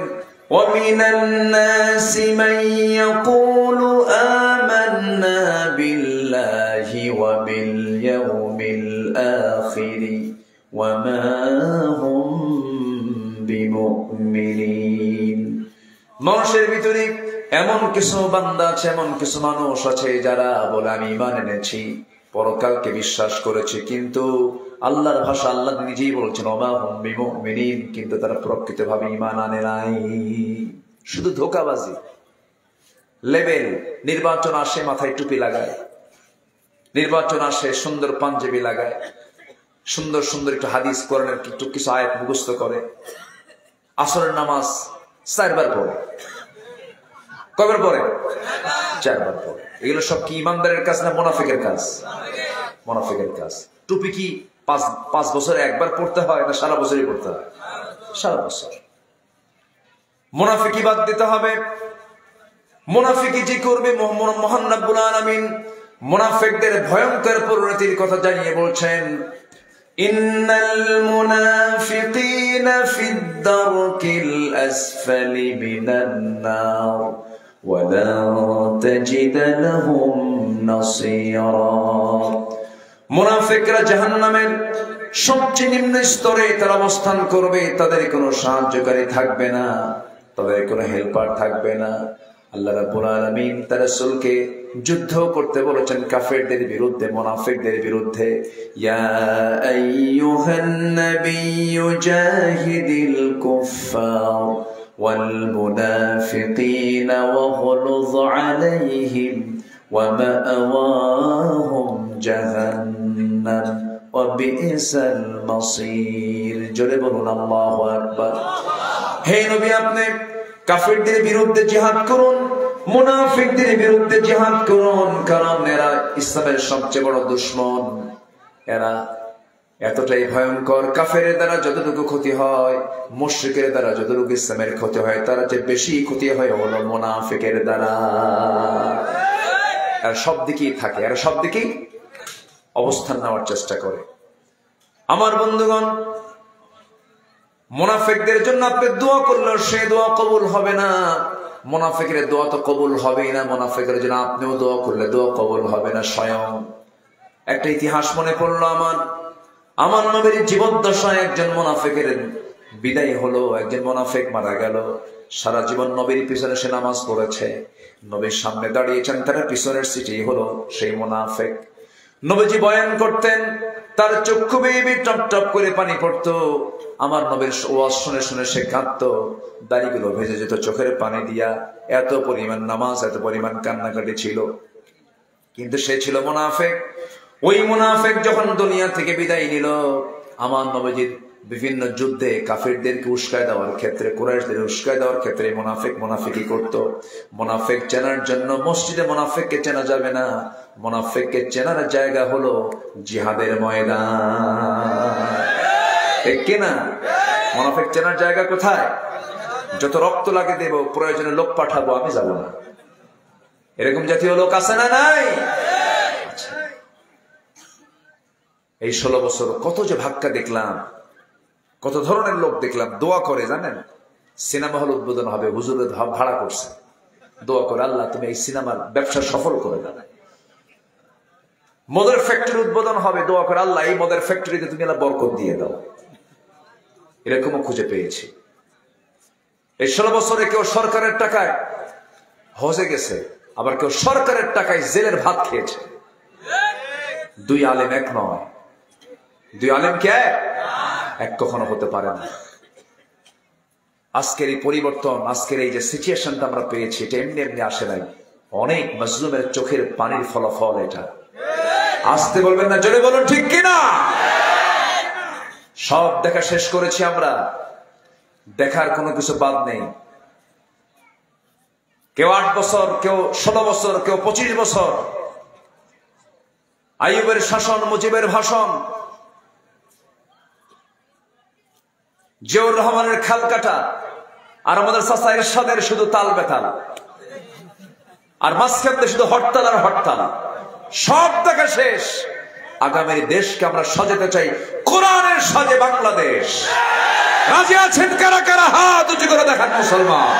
S1: ওয়া মিনান নাসি মান ইয়াকুলু আমান্না বিল্লাহি ওয়া বিল ইয়াউমিল আখির ওয়া মা হুম বিমুমিনিন। মানুষের ভিতরে এমন কিছু বান্দা আছে, এমন কিছু মানুষ আছে যারা বলে আমি ঈমান এনেছি, পরকালকে বিশ্বাস করেছে, কিন্তু আল্লাহর ভাষা আল্লাহ নিজেই বলছেন ওয়া মা হুম বিমুমিনিন, কিন্তু তারা প্রকৃতভাবে ঈমান আনে নাই। শুধু ধোঁকাবাজি। লেভেল, নির্বাচন আসে মাথায় টুপি লাগায়, নির্বাচন আসে সুন্দর পাঞ্জাবি লাগায়, সুন্দর সুন্দর একটু হাদিস কোরআনের একটু কিছু আয়াত মুখস্থ করে, আসরের নামাজ 4 বার পড়ে। কয়বার পড়ে? 4 বার পড়ে। এগুলো সব কি ইমানদারের কাজ না মুনাফিকের কাজ? মুনাফিকের কাজ। টুপি কি 5 বছরে একবার পড়তে হয় না সারা বছরই পড়তে হয়? সারা বছর। মুনাফিকি বাদ দিতে হবে। মুনাফিকি যে করবে, মহান রব্বুল আলামিন মুনাফিকদের ভয়ঙ্কর পরিণতির কথা জানিয়ে বলছেন, ইন্নাল মুনাফিকিনা ফিদ দারকিল আসফালি মিনান নার ওয়া লা তাজিদ লাহুম নাসীরা। মুনাফিকরা জাহান্নামের সবচেয়ে নিম্ন স্তরে তারা অবস্থান করবে। তাদের কোনো সাহায্যকারী থাকবে না, তাদের কোনো হেল্পার থাকবে না। আল্লাহ রাব্বুল আলামিন তার রাসূলকে যুদ্ধ করতে বলেছেন কাফেরদের বিরুদ্ধে, মুনাফিকদের বিরুদ্ধে। ইয়া আইয়ুহান নাবিয়্যু জাহিদিল কুফফার ওয়াল মুনাফিকিনা ওয়াগলুয আলাইহিম ওয়া মা'ওয়াহুম জাহান্নাম ওয়া বি'সাল মাসীর। জোরে বলুন আল্লাহু আকবার। হে নবী, আপনি কাফেরদের বিরুদ্ধে জিহাদ করুন, মুনাফিকদের বিরুদ্ধে জিহাদ করুন, কারণ এরা ইসলামের সবচেয়ে বড় দুশমন। এরা এতটাই ভয়ঙ্কর, কাফেরের দ্বারা যতটুকু ক্ষতি হয়, মুশরিকের দ্বারা যতটুকু ইসলামের ক্ষতি হয়, তার চেয়ে বেশি ক্ষতি হয় হলো মুনাফিকের দ্বারা। আর সব দিকেই থাকে, আর সব দিকেই অবস্থান নেওয়ার চেষ্টা করে। আমার বন্ধুগণ, মুনাফিকদের জন্য আপনি দোয়া করলেও সে দোয়া কবুল হবে না। মুনাফিকের দোয়া তো কবুল হবেই না, মুনাফিকের জন্য আপনিও দোয়া করলে দোয়া কবুল হবে না। স্বয়ং একটা ইতিহাস মনে পড়লো আমার নবীর জীবদ্দশায় একজন মুনাফিকের বিদায় হলো। একজন মুনাফিক মারা গেল। সারা জীবন নবীর পিছনে সে নামাজ পড়েছে, নবীর সামনে দাঁড়িয়েছেন, তার পিছনের সিটেই হলো সেই মুনাফিক। নবীজি বয়ান করতেন, তার চক্ষু বেয়ে টপ টপ করে পানি পড়তো। আমার নবীর ওয়াজ শুনে শুনে সে কাঁদতো, দাড়িগুলো ভেজে যেত চোখের পানি দিয়া। এত পরিমাণ নামাজ, এত পরিমাণ কান্নাকাটি ছিল। কিন্তু সে ছিল মুনাফিক। ওই মুনাফিক যখন দুনিয়া থেকে বিদায় নিল, আমার নবীজির বিভিন্ন যুদ্ধে কাফিরদেরকে উস্কায় দেওয়ার ক্ষেত্রে, কুরাইশদের উস্কায় দেওয়ার ক্ষেত্রে মুনাফিকই করত। মুনাফিক চেনার জন্য মসজিদে মুনাফিককে চেনা যাবে না, মুনাফিককে চেনার জায়গা হলো জিহাদের ময়দান। ঠিক কিনা? মুনাফিক চেনার জায়গা কোথায়? যত রক্ত লাগে দেব, প্রয়োজনে লোক পাঠাবো, আমি যাব না। এরকম জাতীয় লোক আছে না নাই? এই 16 বছর কত যে ভাগ্যা দেখলাম, কত ধরনের লোক দেখলাম। দোয়া করে জানেন, সিনেমা হল উদ্বোধন হবে, হুজুরের ভাড়া করছে, দোয়া করে আল্লাহ তুমি এই সিনেমার ব্যবসা সফল করে দাও। মদের ফ্যাক্টরি উদ্বোধন হবে, দোয়া করে আল্লাহ এই মদের ফ্যাক্টরিতে তুমি আল্লাহ বরকত দিয়ে দাও। এরকমও খুঁজে পেয়েছি। এই 16 বছরে কেউ সরকারের টাকায় হজে গেছে, আবার কেউ সরকারের টাকায় জেলের ভাত খেয়েছে। দুই আলেম এক নয়। দুই আলেম কে এক কখনো হতে পারে না। আজকের এই পরিবর্তন, আজকের এই যে সিচুয়েশনটা আমরা পেয়েছি, এটা এমনি এমনি আসে নাই। অনেক মজলুমের চোখের পানির ফলাফল এটা। আসতে বলবেন না, জোরে বলুন ঠিক কিনা? সব দেখা শেষ করেছি আমরা, দেখার কোনো কিছু বাদ নেই। কেউ 8 বছর, কেউ 16 বছর, কেউ 25 বছর। আইয়ুবের শাসন, মুজিবের ভাষণ, জিয়াউর রহমানের খাল কাটা, আর আমাদের চাচা এরশাদের শুধু তাল বেতাল, আর মাঝখানে শুধু হরতাল আর হরতাল। সব দেখা শেষ। আগামীর দেশকে আমরা সাজাতে চাই কোরআনের সাজে বাংলাদেশ। রাজি আছেন কারা কারা? হাত উঁচু করে দেখান মুসলমান।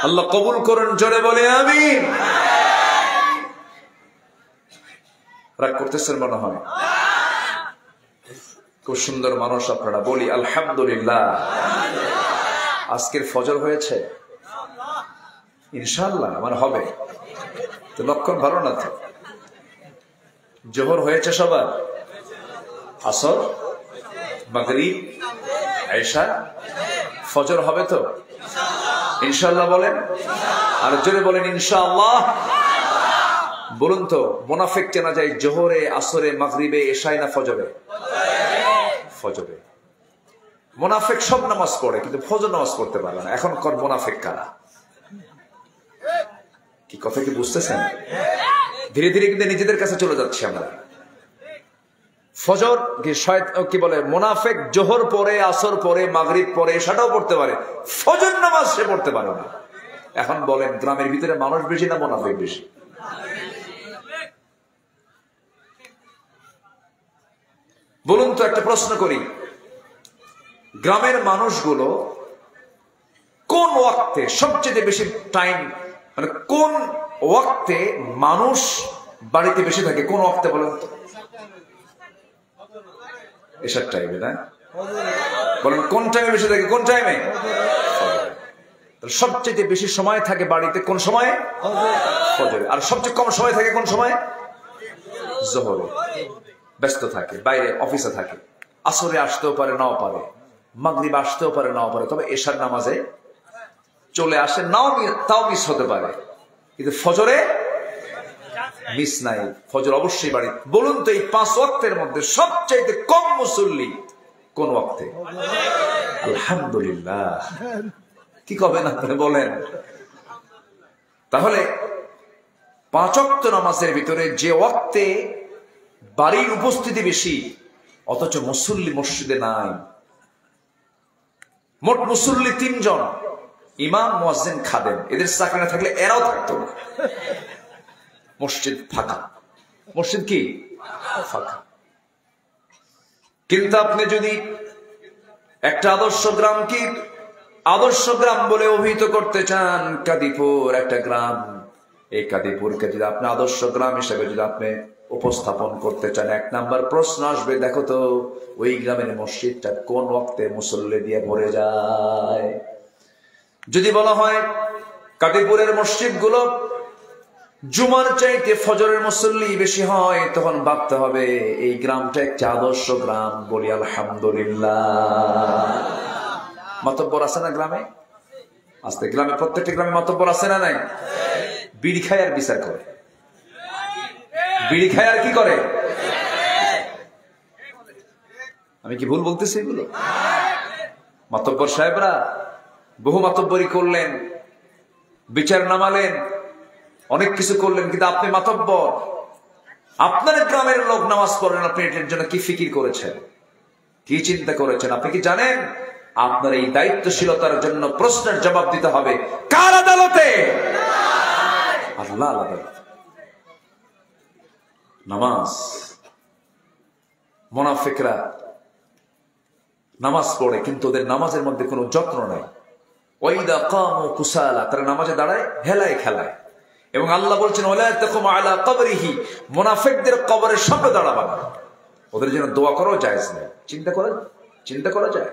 S1: আল্লাহ কবুল করুন, জোরে বলে আমিন। রাগ করতেছেন মনে হয়? খুব সুন্দর মানুষ আপনারা, বলি আলহামদুলিল্লাহ। আজকের ফজর হয়েছে ইনশাআল্লাহ, আমার হবে তো, লক্ষণ ভালো না তো। জোহর হয়েছে সবার, আসর, মাগরিব, এশা, ফজর হবে তো ইনশাআল্লাহ বলেন, আর জোরে বলেন ইনশাআল্লাহ। বলুন তো, মুনাফিক চেনা যায় জোহরে, আসরে, মাগরিবে, এশায় না ফজরে? ফজরে। মুনাফিক সব নামাজ পড়ে কিন্তু ফজর নামাজ পড়তে পারে না। এখন কর মুনাফিক কারা? কি কথা কি বুঝতেছেন? ধীরে ধীরে কিন্তু নিজেদের কাছে চলে যাচ্ছি আমরা। ফজর কি বলে, মুনাফিক জোহর পরে, আসর পরে, মাগরিব পরে, এশাটাও পড়তে পারে, ফজর নামাজ সে পড়তে পারে না। এখন বলেন, গ্রামের ভিতরে মানুষ বেশি না মুনাফিক বেশি? বলুন তো, একটা প্রশ্ন করি, গ্রামের মানুষগুলো কোন ওয়াক্তে সবচেয়ে বেশি টাইম, মানে কোন ওয়াক্তে মানুষ বাড়িতে বেশি থাকে? কোন ওয়াক্তে বলেন তো? এসব টাইমে না? বলেন কোন টাইমে বেশি থাকে? কোন টাইমে? সবচেয়ে বেশি সময় থাকে বাড়িতে কোন সময়ে? ফজরে। আর সবচেয়ে কম সময় থাকে কোন সময়? জোহরে। ব্যস্ত থাকে, বাইরে অফিসে থাকে, আসরে আসতেও পারে নাও পারে, মাগরিব আসতেও পারে নাও পারে, তবে এশার নামাজে চলে আসে, নাও তাও মিস হতে পারে, কিন্তু ফজরে মিস নাই। ফজর অবশ্যই বাড়ি। বলুন তো, এই 5 ওয়াক্তের মধ্যে সবচাইতে কম মুসল্লি কোন ওয়াক্তে? আলহামদুলিল্লাহ। কি কবেন আপনি বলেন? তাহলে 5 ওয়াক্ত নামাজের ভিতরে যে ওয়াক্তে বাড়ির উপস্থিতি বেশি, অথচ মুসল্লি মসজিদে নাই। মোট মুসল্লি 3 জন, ইমাম, মুয়াজ্জিন, খাদেম। এদের চাকরি না থাকলে এরাও থাকতো না। মসজিদ ফাঁকা। মসজিদ কি ফাঁকা। কিন্তু আপনি যদি একটা আদর্শ গ্রামকে আদর্শ গ্রাম বলে অভিহিত করতে চান, কাদিপুর একটা গ্রাম, এই কাদিপুরকে যদি আপনি আদর্শ গ্রাম হিসেবে যদি আপনি উপস্থাপন করতে চান। 1 নাম্বার প্রশ্ন আসবে, দেখো তো ওই গ্রামের মসজিদটা কোন ওয়াক্তে মুসল্লি দিয়ে ভরে যায়। যদি বলা হয় কাটিপুরের মসজিদগুলো জুমার চাইতে ফজরের মুসল্লি বেশি হয়, তখন ভাবতে হবে এই গ্রামটা একটা আদর্শ গ্রাম। বলি আলহামদুলিল্লাহ। মাতব্বর আছে না গ্রামে? আজকে গ্রামে, প্রত্যেকটা গ্রামে মাতব্বর আছে না নাই? বিড়ি খায় আর বিচার করে, বিড়ি খায় আর কি করে? আমি কি ভুল বলতেছি এগুলো? মাতব্বর সাহেবরা বহু মাতব্বরি করলেন, বিচার নামালেন, অনেক কিছু করলেন, কিন্তু আপনি মাতব্বর, আপনার গ্রামের লোক নামাজ পড়েন, আপনি এটার জন্য কি ফিকির করেছেন, কি চিন্তা করেছেন? আপনি কি জানেন আপনার এই দায়িত্বশীলতার জন্য প্রশ্নের জবাব দিতে হবে কার আদালতে? আল্লাহ আদালতে। নামাজ, মুনাফিকরা নামাজ পড়ে কিন্তু ওদের নামাজের মধ্যে কোনো যত্ন নাই। ওয়াইদা কামু কুসালা, তারা নামাজে দাঁড়ায় হেলায় খেলায়। এবং আল্লাহ বলছেন ওয়ালা তাকুম আলা কবরিহি, মুনাফিকদের কবরের সামনে দাঁড়াবা না, ওদের জন্য দোয়া করো জায়েজ নেই। চিন্তা করা যায়।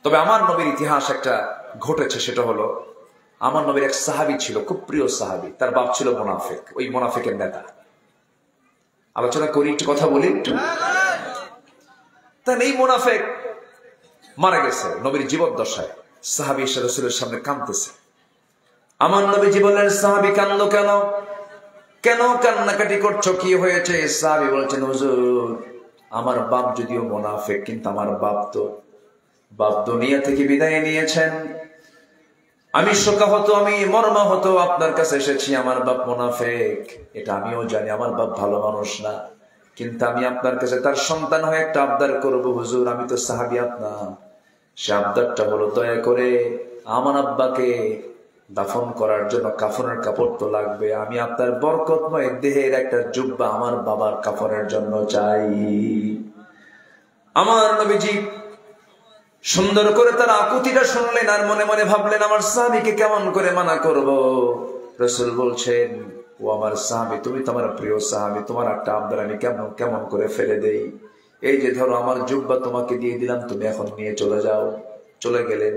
S1: তবে আমার নবীর ইতিহাস একটা ঘটেছে, সেটা হলো আমার নবীর এক সাহাবী ছিল, খুব প্রিয় সাহাবী, তার বাপ ছিল মুনাফিক, ওই মুনাফিকের নেতা। আলোচনা করি, একটু কথা বলি একটু। তাহলে এই মুনাফিক মারা গেছে নবীর জীবদ্দশায়, সাহাবী এসে রাসূলের সামনে কাঁদতেছে। আমার নবী জীবনের সাহাবী কাঁদলো কেন? কেন কান্নাকাটি করছো, কি হয়েছে? সাহাবী বলছেন হুজুর, আমার বাপ যদিও মুনাফিক, কিন্তু আমার বাপ দুনিয়া থেকে বিদায় নিয়েছেন। আমি শোকাহত, আমি মর্মাহত আপনার কাছে এসেছি। আমার বাপ মুনাফিক, এটা আমিও জানি, আমার বাপ ভালো মানুষ না, কিন্তু আমি আপনার কাছে তার সন্তান হয়ে একটা আবদার করব। হুজুর, আমি তো সাহাবী আপনার। সে আবদারটা হলো, দয়া করে আমার আব্বাকে দাফন করার জন্য কাফনের কাপড় তো লাগবে, আমি আপনার বরকতময় দেহের একটা জুব্বা আমার বাবার কাফনের জন্য চাই। আমার নবীজি সুন্দর করে তার আকুতিটা শুনলেন আর মনে মনে ভাবলেন আমার সাহাবীকে কেমন করে মানা করব। রাসূল বলছেন, ও আমার সাহাবী, তুমি তো আমার প্রিয় সাহাবী, তোমার একটা আবদার আমি কেমন করে ফেলে দেই? এই যে ধরো আমার জুব্বা তোমাকে দিয়ে দিলাম, তুমি এখন নিয়ে চলে যাও। চলে গেলেন।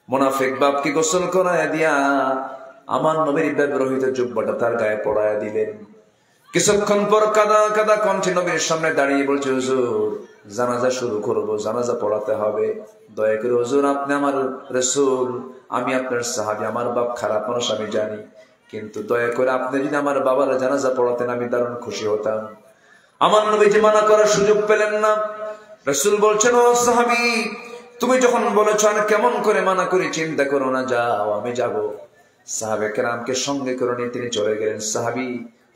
S1: মুনাফিক বাপকে গোসল করায় দিয়া আমার নবীর ব্যবহৃত জুব্বাটা তার গায়ে পড়ায় দিলেন। কিছুক্ষণ পর কাদা কণ্ঠে নবীর সামনে দাঁড়িয়ে বলছে, হুজুর, জানাজা শুরু করবো, জানাজা পড়াতে হবে, দয়া করে হুজুর, আপনি আমার রাসূল, আমি আপনার সাহাবী, আমার বাপ খারাপ মানুষ আমি জানি, কিন্তু দয়া করে আপনি যদি আমার বাবার জানাজা পড়াতেন আমি দারুণ খুশি হতাম। আমার নবীজি মানা করার সুযোগ পেলেন না। রাসূল বলছেন, ও সাহাবী, তুমি যখন বলেছো আর কেমন করে মানা করি, চিন্তা করো না, যাও, আমি যাব। সাহাবে কেরামকে সঙ্গে করে নিয়ে তিনি চলে গেলেন। সাহাবী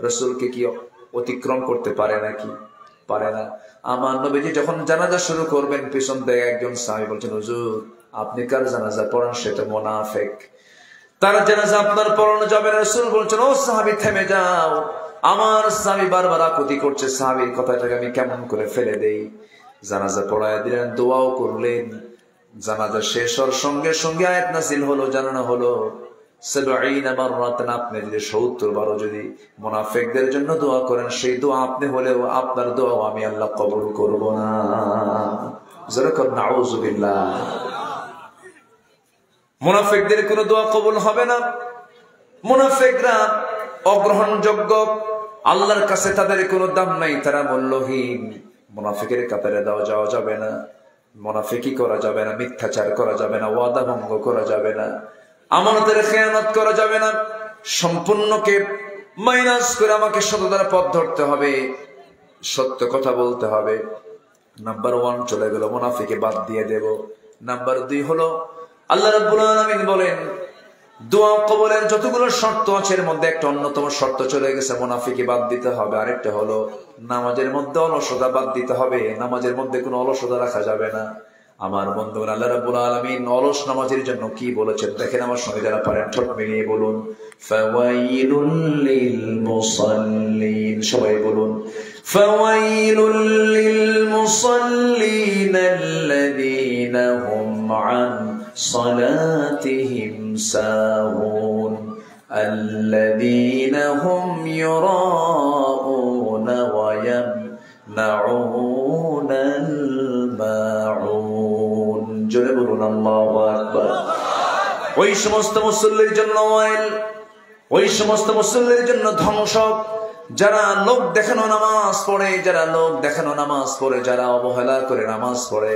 S1: রাসূলকে কি অতিক্রম করতে পারে নাকি? পারে না। আমার নবীজি যখন জানাজা শুরু করবেন, পিছন থেকে একজন সাহাবী বলছেন, হুজুর, আপনি কার জানাজা পড়ান? সেটা মুনাফিক, তার জানাজা আপনার পড়ানো যাবে না। রাসূল বলছেন, ও সাহাবী, থেমে যাও। আমার সাহাবী বারবার আকুতি করছে, সাহাবীর কথাটাকে আমি কেমন করে ফেলে দেই। জানাজা পড়ায় দিলেন, দোয়াও করলেন। জানাজা শেষ হওয়ার সঙ্গে সঙ্গে আয়াত নাযিল হলো, জানানো হলো 70 মাররাতান, আপনি যদি 70 বার যদি মুনাফিকদের জন্য দোয়া করেন, সেই দোয়া আপনি হলেও আপনার দোয়া আমি আল্লাহ কবুল করব না। যারাকার নাউযুবিল্লাহ। মুনাফিকদের কোনো দোয়া কবুল হবে না। মুনাফিকরা অগ্রহণযোগ্য, আল্লাহর কাছে তাদের কোনো দাম নাই, তারা মূল্যহীন। মুনাফিকের কাতারে যাওয়া যাবে না, মুনাফিকি করা যাবে না, মিথ্যাচার করা যাবে না, ওয়াদা ভঙ্গ করা যাবে না, আমানতের খেয়ানত করা যাবে না। সম্পূর্ণকে মাইনাস করে আমাকে সততার পথ ধরতে হবে, সত্য কথা বলতে হবে। নাম্বার 1 চলে গেল, মুনাফিকে বাদ দিয়ে দেব। নাম্বার 2 হলো আল্লাহ রাব্বুল আলামিন বলেন দোয়া কবুলের যতগুলো শর্ত আছে এর মধ্যে একটা অন্যতম শর্ত চলে গেছে, মুনাফিকি বাদ দিতে হবে। আরেকটা হলো নামাজের মধ্যে অলসতা বাদ দিতে হবে, নামাজের মধ্যে কোনো অলসতা রাখা যাবে না। আমার বন্ধুগণ, আল্লাহ রাব্বুল আলামিন অলস নামাজের জন্য কি বলেছেন দেখেন আমার সঙ্গে, যারা পারেন ঠোঁট মিলিয়ে বলুন, ফাওয়াইলুল লিল মুসাল্লিন। সবাই বলুন, ফাওয়াইলুল লিল মুসাল্লিন আল্লাযীনা হুম আন সালাতিহিম সাহুন আল্লাযীনা হুম ইউরাউন ويمنعون الماعون জোরে বলুন আল্লাহু আকবার। ওই সমস্ত মুসল্লির জন্য ওয়াইল, ওই সমস্ত মুসল্লির জন্য ধ্বংস যারা লোক দেখানো নামাজ পড়ে, যারা লোক দেখানো নামাজ পড়ে, যারা অবহেলা করে নামাজ পড়ে,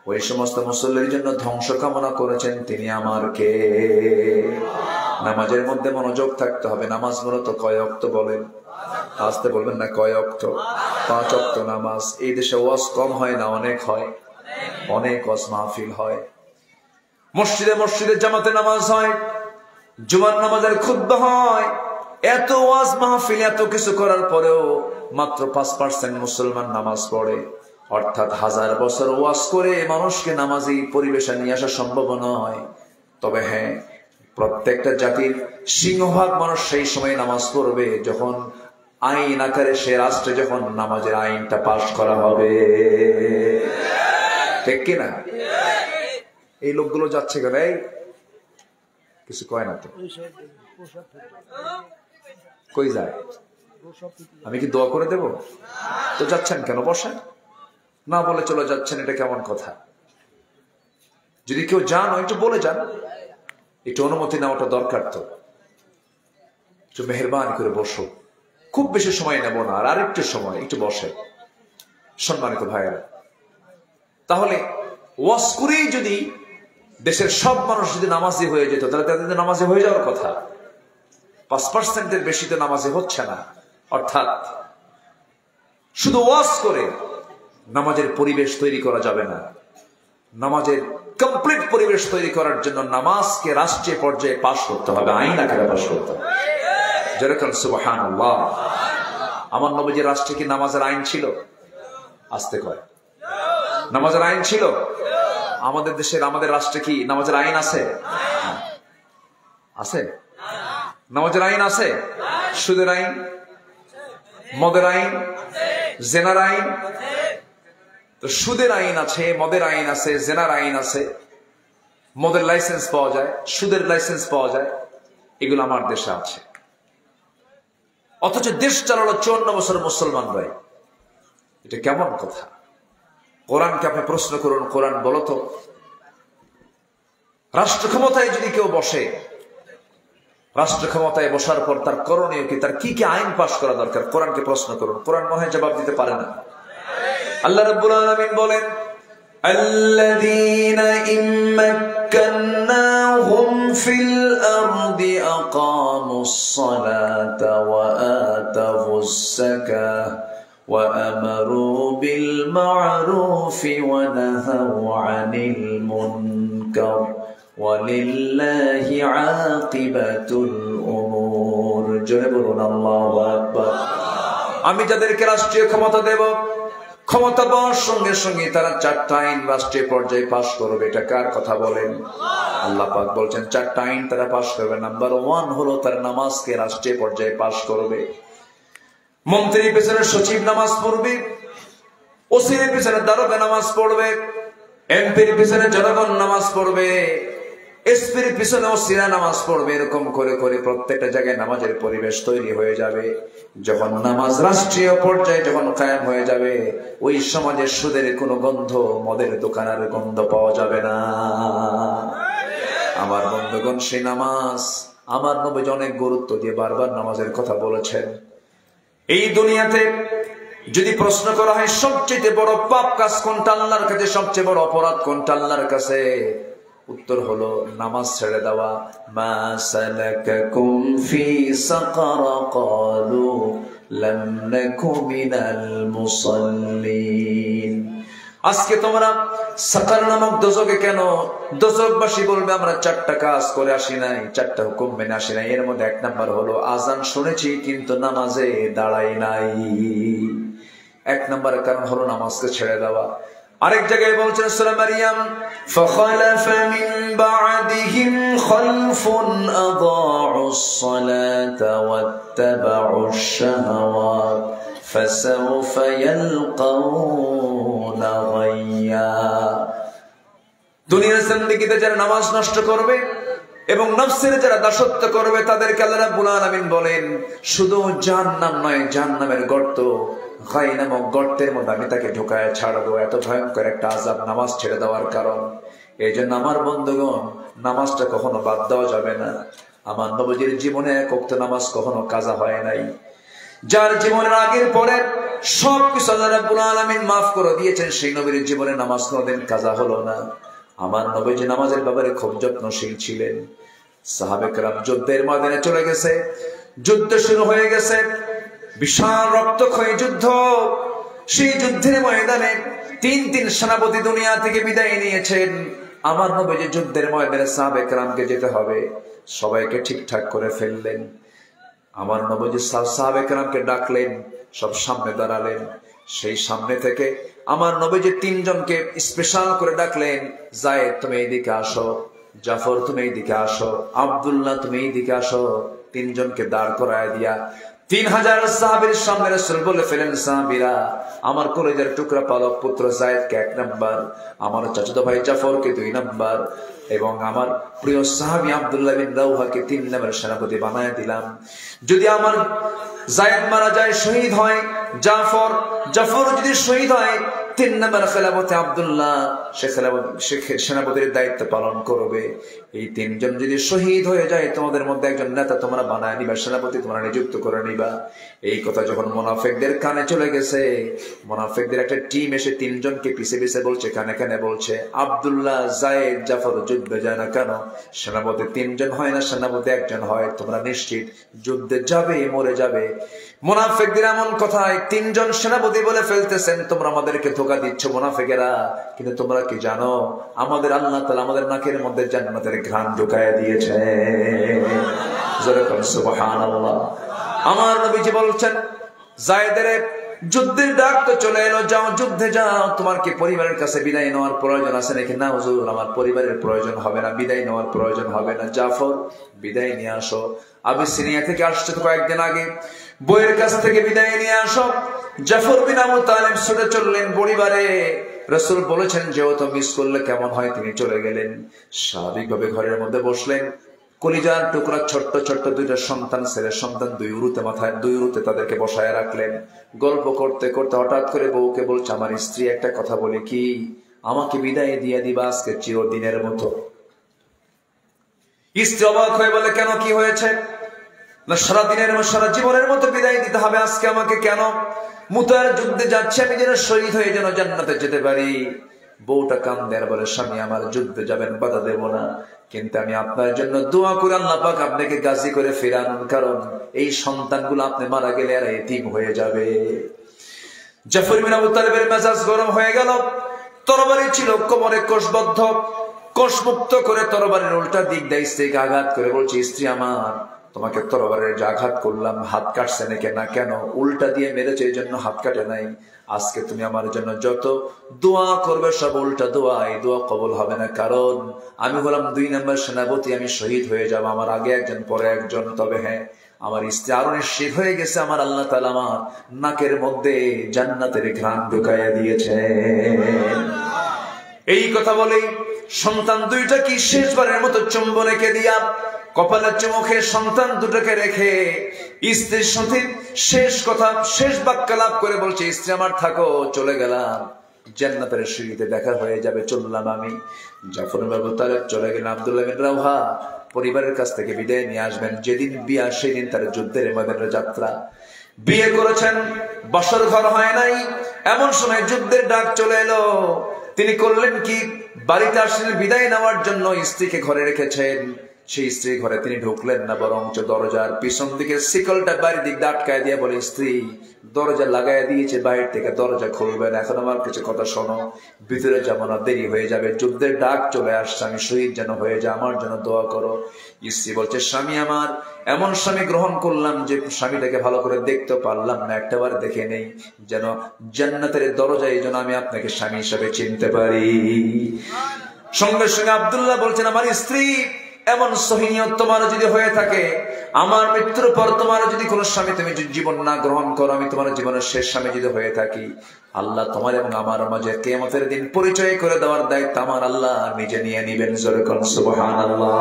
S1: ওই সমস্ত মুসল্লির জন্য ধ্বংস কামনা করেছেন তিনি আমার কে। নামাজের মধ্যে মনোযোগ থাকতে হবে। নামাজ মূলত কয় ওয়াক্ত বলেন? আসতে বলবেন না, কয় ওয়াক্ত? 5 ওয়াক্ত নামাজ। এই দেশে ওয়াজ কম হয় না, অনেক হয়, অনেক ওয়াজ মাহফিল হয়। মসজিদে মসজিদে জামাতে নামাজ হয়, জুমার নামাজের খুতবা হয়। এত ওয়াজ মাহফিল, এত কিছু করার পরেও মাত্র 5% মুসলমান নামাজ পড়ে। অর্থাৎ 1000 বছর ওয়াজ করে মানুষকে নামাজি পরিবেশে নিয়ে আসা সম্ভব নয়। তবে হ্যাঁ, প্রত্যেকটা জাতির সিংহভাগ মানুষ সেই সময় নামাজ পড়বে যখন আইন আকারে সে রাষ্ট্রে যখন নামাজের আইনটা পাশ করা হবে। ঠিক কিনা? এই লোকগুলো যাচ্ছে কেন? এই কিছু কয় না তো, কই যায়? আমি কি দোয়া করে দেব? তো যাচ্ছেন কেন? বসেন না, বলে চলে যাচ্ছেন, এটা কেমন কথা? যদি কেউ যান একটু বলে যান, একটু অনুমতি নেওয়াটা দরকার। তো একটু মেহেরবানি করে বসো, খুব বেশি সময় নেব না, আর আরেকটু সময় একটু বসে। সম্মানিত ভাইয়েরা, তাহলে ওয়াজ করেই যদি দেশের সব মানুষ যদি নামাজি হয়ে যেত, তাহলে তাদের নামাজি হয়ে যাওয়ার কথা। 5%-এর বেশি তো নামাজি হচ্ছে না। অর্থাৎ শুধু ওয়াজ করে নামাজের পরিবেশ তৈরি করা যাবে না। নামাজের কমপ্লিট পরিবেশ তৈরি করার জন্য নামাজকে রাষ্ট্রীয় পর্যায়ে পাশ করতে হবে, আইন আকারে পাশ করতে হবে। যেরকম সুবহানাল্লাহ, আমার নবীজির রাষ্ট্রে কি নামাজের আইন ছিল? আসতে কয়, নামাজের আইন ছিল? আমাদের দেশের, আমাদের রাষ্ট্রে কি নামাজের আইন আছে? আছে? নামাজের আইন আছে? সুদের আইন, মদের আইন, জেনার আইন। তো সুদের আইন আছে, মদের আইন আছে, জেনার আইন আছে। মদের লাইসেন্স পাওয়া যায়, সুদের লাইসেন্স পাওয়া যায়, এগুলো আমার দেশে আছে। অথচ দেশ চালালো 54 বছর মুসলমানরাই। এটা কেমন কথা? কোরআনকে আপনি প্রশ্ন করুন, কোরআন বলো তো, রাষ্ট্র ক্ষমতায় যদি কেউ বসে, রাষ্ট্র ক্ষমতায় বসার পর তার করণীয় কি, তার কি কি আইন পাশ করা দরকার? কোরআনকে প্রশ্ন করুন, কোরআন মনে হয় জবাব দিতে পারে না। আল্লাহ রাব্বুল আলামিন বলেন, আল্লাযীনা ইম্মাক্কান্নাহুম ফিল আরদি আকামুস সালাতা ওয়া আতাউস যাকাহ ওয়া আমারু বিল মা'রুফি ওয়া নাহাউ আনিল মুনকার ওয়ালিল্লাহি আকিবাতুল উমুর। জোরে বলুন আল্লাহু আকবার। আমি যাদেরকে রাষ্ট্রীয় ক্ষমতা দেব, ক্ষমতা পাওয়ার সঙ্গে সঙ্গে তারা 4টা আইন রাষ্ট্রীয় পর্যায়ে পাশ করবে। এটা কার কথা বলেন? আল্লাহ পাক বলছেন 4টা আইন তারা পাশ করবে। নাম্বার 1 হলো তার নামাজকে রাষ্ট্রীয় পর্যায়ে পাশ করবে। মন্ত্রীর পেছনে সচিব নামাজ পড়বে, ওসির পেছনে দারোগা নামাজ পড়বে, এমপির পেছনে জনগণ নামাজ পড়বে, এসপির পিছনে ওসিরা নামাজ পড়বে। এরকম করে করে প্রত্যেকটা জায়গায় নামাজের পরিবেশ তৈরি হয়ে যাবে। যখন নামাজ রাষ্ট্রীয় পর্যায়ে যখন কায়েম হয়ে যাবে, ওই সমাজে সুদের কোনো গন্ধ, মদের দোকানের গন্ধ পাওয়া যাবে না। আমার বন্ধুগণ, সেই নামাজ আমার নবী অনেক গুরুত্ব দিয়ে বারবার নামাজের কথা বলেছেন। এই দুনিয়াতে যদি প্রশ্ন করা হয় সবচেয়ে বড় পাপ কাজ কোনটা আল্লাহর কাছে, সবচেয়ে বড় অপরাধ কোনটা আল্লাহর কাছে, উত্তর হলো নামাজ ছেড়ে দেওয়া। মা সালাকাকুম ফি সাকার ক্বালু লাম নাকু মিনাল মুসাল্লিন। আজকে তোমরা সাকার নামক দোজকে কেন? দোজকবাসী বলবে আমরা 4টা কাজ করে আসি নাই, 4টা হুকুম মেনে আসি নাই। এর মধ্যে 1 নাম্বার হলো আজান শুনেছি কিন্তু নামাজে দাঁড়াই নাই। 1 নাম্বারের কারণ হলো নামাজকে ছেড়ে দেওয়া। আরেক জায়গায় বলছেন সূরা মারিয়াম, ফাখালাফা মিন বা'দিহিম খালফুন আদাউস সালাতা ওয়াত্তাবাউশ শাহাওয়াত ফাসাউফা ইয়ালকাউনা গায়্যা। দুনিয়ার জিন্দেগিতে যারা নামাজ নষ্ট করবে এবং নফসের যারা দাসত্ব করবে, তাদেরকে আল্লাহ রাব্বুল আলামিন বলেন শুধু জাহান্নাম নয়, জাহান্নামের গর্ত গাই নামক গর্তের মধ্যে আমি তাকে ঢুকায় ছাড়বো। এত ভয়ঙ্কর একটা আযাব নামাজ ছেড়ে দেওয়ার কারণ। এই জন্য আমার বন্ধুগণ, নামাজটা কখনো বাদ দেওয়া যাবে না। আমার নবীজির জীবনে এক ওয়াক্ত নামাজ কখনো কাজা হয় নাই। যার জীবনের আগের পরে সবকিছু আল্লাহ রাব্বুল আলামিন মাফ করে দিয়েছেন, সেই নবীর জীবনে নামাজ কোনোদিন কাজা হলো না। আমার নবীজি নামাজের ব্যাপারে খুব যত্নশীল ছিলেন। সাহাবে কেরাম যুদ্ধের ময়দানে চলে গেছে, যুদ্ধ শুরু হয়ে গেছে, বিশাল রক্তক্ষয়ী যুদ্ধ। সেই যুদ্ধের ময়দানে তিন সেনাপতি দুনিয়া থেকে বিদায় নিয়েছেন। আমার নবীজি যুদ্ধের ময়দানে সাহাবে কেরামকে যেতে হবে, সবাইকে ঠিকঠাক করে ফেললেন। আমার নবীজি সাহাবে কেরামকে ডাকলেন, সব সামনে দাঁড়ালেন। সেই সামনে থেকে আমার নবীজি তিনজনকে স্পেশাল করে ডাকলেন, যায়েদ তুমি এইদিকে আসো, জাফর তুমি এইদিকে আসো, আব্দুল্লাহ তুমি এইদিকে আসো। তিনজনকে দাঁড় করায় দিয়া 3000 সাহাবীর সামনে রাসূল বলে ফেলেন, সাহাবীরা, আমার কলেজের টুকরা পালক পুত্র যায়েদকে 1 নাম্বার, আমার চাচাতো ভাই জাফরকে 2 নাম্বার, এবং আমার প্রিয় সাহাবী আব্দুল্লাহ বিন রাওহাকে 3 নাম্বার সেনাপতি বানায় দিলাম। যদি আমার যায়েদ মারা যায়, শহীদ হয়, জাফর যদি শহীদ হয়, 3 নাম্বার খেলাফতে আব্দুল্লাহ সে সেনাপতির দায়িত্ব পালন করবে। এই তিনজন যদি শহীদ হয়ে যায়, তোমাদের মধ্যে একজন নেতা তোমরা বানায় নিবা, সেনাপতি তোমরা নিযুক্ত করে নিবা। এই কথা যখন মুনাফিকদের কানে চলে গেছে, মুনাফিকদের একটা টিম এসে তিনজনকে পিছে পিছে বলছে, কানে কানে বলছে, আব্দুল্লাহ, যায়েদ, জাফর যুদ্ধে যায় না কেন? সেনাপতি 3 জন হয় না, সেনাপতি 1 জন হয়, তোমরা নিশ্চিত যুদ্ধে যাবে, মরে যাবে। মুনাফিকদের এমন কথায় 3 জন সেনাপতি বলে ফেলতেছেন, তোমরা আমাদেরকে ধোঁকা দিচ্ছ মুনাফিকেরা। কিন্তু তোমরা কি জানো, আমাদের আল্লাহ তাআলা আমাদের নাকের মধ্যে জান্নাতের ঘ্রাণ ঢুকায় দিয়েছে। জোরে বলেন সুবহানাল্লাহ। আমার নবীজি বলছেন, যায়েদের যুদ্ধের ডাক তো চলে এলো, যাও যুদ্ধে যাও। তোমার কি পরিবারের কাছে বিদায় নেওয়ার প্রয়োজন আছে নাকি? না হুজুর, আমার পরিবারের প্রয়োজন হবে না, বিদায় নেওয়ার প্রয়োজন হবে না। জাফর, বিদায় নিয়ে আসো। আবিসিনিয়া থেকে আসছে তো কয়েকদিন আগে, বইয়ের কাছ থেকে বিদায় নিয়ে আসো। জাফর বিন আবু তালিব ছুটে চললেন পরিবারে। রাসূল বলেছেন, যেহেতু মিস করলে কেমন হয়, তিনি চলে গেলেন। স্বাভাবিকভাবে ঘরের মধ্যে বসলেন। কলিজার টুকরা ছোট্ট ছোট্ট 2টা সন্তান, ছেলের সন্তান, 2 উরুতে মাথায়, 2 উরুতে তাদেরকে বসায় রাখলেন। গল্প করতে করতে হঠাৎ করে বউকে বলছে, আমার স্ত্রী, একটা কথা বলি কি, আমাকে বিদায় দিয়ে দিবা আজকে চিরদিনের মতো। স্ত্রী অবাক হয়ে বলে, কেন, কি হয়েছে? না, সারাদিনের সারা জীবনের মতো বিদায় দিতে হবে আজকে আমাকে। কেন? মুতার যুদ্ধে যাচ্ছে, আমি যেন শহীদ হয়ে যেন জান্নাতে যেতে পারি। বউটা কান্দে আর বলে, স্বামী আমার, যুদ্ধে যাবেন, বাধা দেব না, কিন্তু আমি আপনার জন্য দোয়া করে আল্লাহ পাক আপনাকে গাজী করে ফেরান, কারণ এই সন্তানগুলো আপনি মারা গেলে আর এতিম হয়ে যাবে। জাফর বিন আবু তালিবের মেজাজ গরম হয়ে গেল। তরবারি ছিল কোমরে কোষবদ্ধ, কোষমুক্ত করে তরবারির উল্টা দিক দিয়ে স্ত্রীকে আঘাত করে বলছে, স্ত্রী আমার, তোমাকে তরবারের যে আঘাত করলাম, হাত কাটছে নাকি? না। কেন? উল্টা দিয়ে মেরেছে, এই জন্য হাত কাটে নাই। আজকে তুমি আমার জন্য যত দোয়া করবে সব উল্টা দোয়া, এই দোয়া কবুল হবে না, কারণ আমি হলাম 2 নম্বর সেনাপতি, আমি শহীদ হয়ে যাব, আমার আগে একজন পরে একজন। তবে হ্যাঁ, আমার স্ত্রী আরো নিশ্চিত হয়ে গেছে, আমার আল্লাহ তাআলা আমার নাকের মধ্যে জান্নাতের ঘ্রাণ ঢুকাইয়া দিয়েছে। এই কথা বলেই সন্তান 2টা কি শেষবারের মতো চুম্বন এঁকে দিয়া কপালের চুমুখে সন্তান 2টাকে রেখে স্ত্রীর সাথে শেষ কথা, শেষ বাক্যালাপ করে বলছে, স্ত্রী আমার, থাকো, চলে গেলাম, জান্নাতের সিঁড়িতে দেখা হয়ে যাবে, চললাম আমি। জাফর বিন আবু তালিব চলে গেলেন। আব্দুল্লাহ বিন রাওহা পরিবারের কাছ থেকে বিদায় নিয়ে আসবেন। যেদিন বিয়া, সেদিন তার যুদ্ধের ময়দানের যাত্রা। বিয়ে করেছেন, বছর ঘর হয় নাই, এমন সময় যুদ্ধের ডাক চলে এলো। তিনি করলেন কি, বাড়িতে আসলেন বিদায় নেওয়ার জন্য, স্ত্রীকে ঘরে রেখেছেন। সেই স্ত্রী ঘরে তিনি ঢুকলেন না, বরঞ্চ দরজার পিছন দিকে শিকলটা বাইরের দিক আটকায় দিয়ে বলে, স্ত্রী, দরজা লাগাই দিয়েছে, বাইরে থেকে দরজা খুলবেন, এখন আমার কিছু কথা শোনো, ভিতরে যাবো না, দেরি হয়ে যাবে, যুদ্ধের ডাক চলে আসছে, আমি শহীদ যেন হয়ে যায়, আমার জন্য দোয়া করো। স্ত্রী বলছে, স্বামী আমার, এমন স্বামী গ্রহণ করলাম যে স্বামীটাকে ভালো করে দেখতে পারলাম না, একটাবার দেখে নেই, যেন জান্নাতের দরজা, এই জন্য আমি আপনাকে স্বামী হিসাবে চিনতে পারি। সঙ্গে সঙ্গে আব্দুল্লাহ বলছেন, আমার স্ত্রী, এমন সহিনিয়ত তোমার যদি হয়ে থাকে, আমার মৃত্যুর পর তোমার যদি কোন স্বামী তুমি জীবন না গ্রহণ করো, আমি তোমার জীবনের শেষ স্বামী যদি হয়ে থাকি, আল্লাহ তোমার এবং আমার মাঝে কিয়ামতের দিন পরিচয় করে দেওয়ার দায়িত্ব আমার আল্লাহ নিজে নিয়ে নিবেন। জোরে কোন সুবহানাল্লাহ।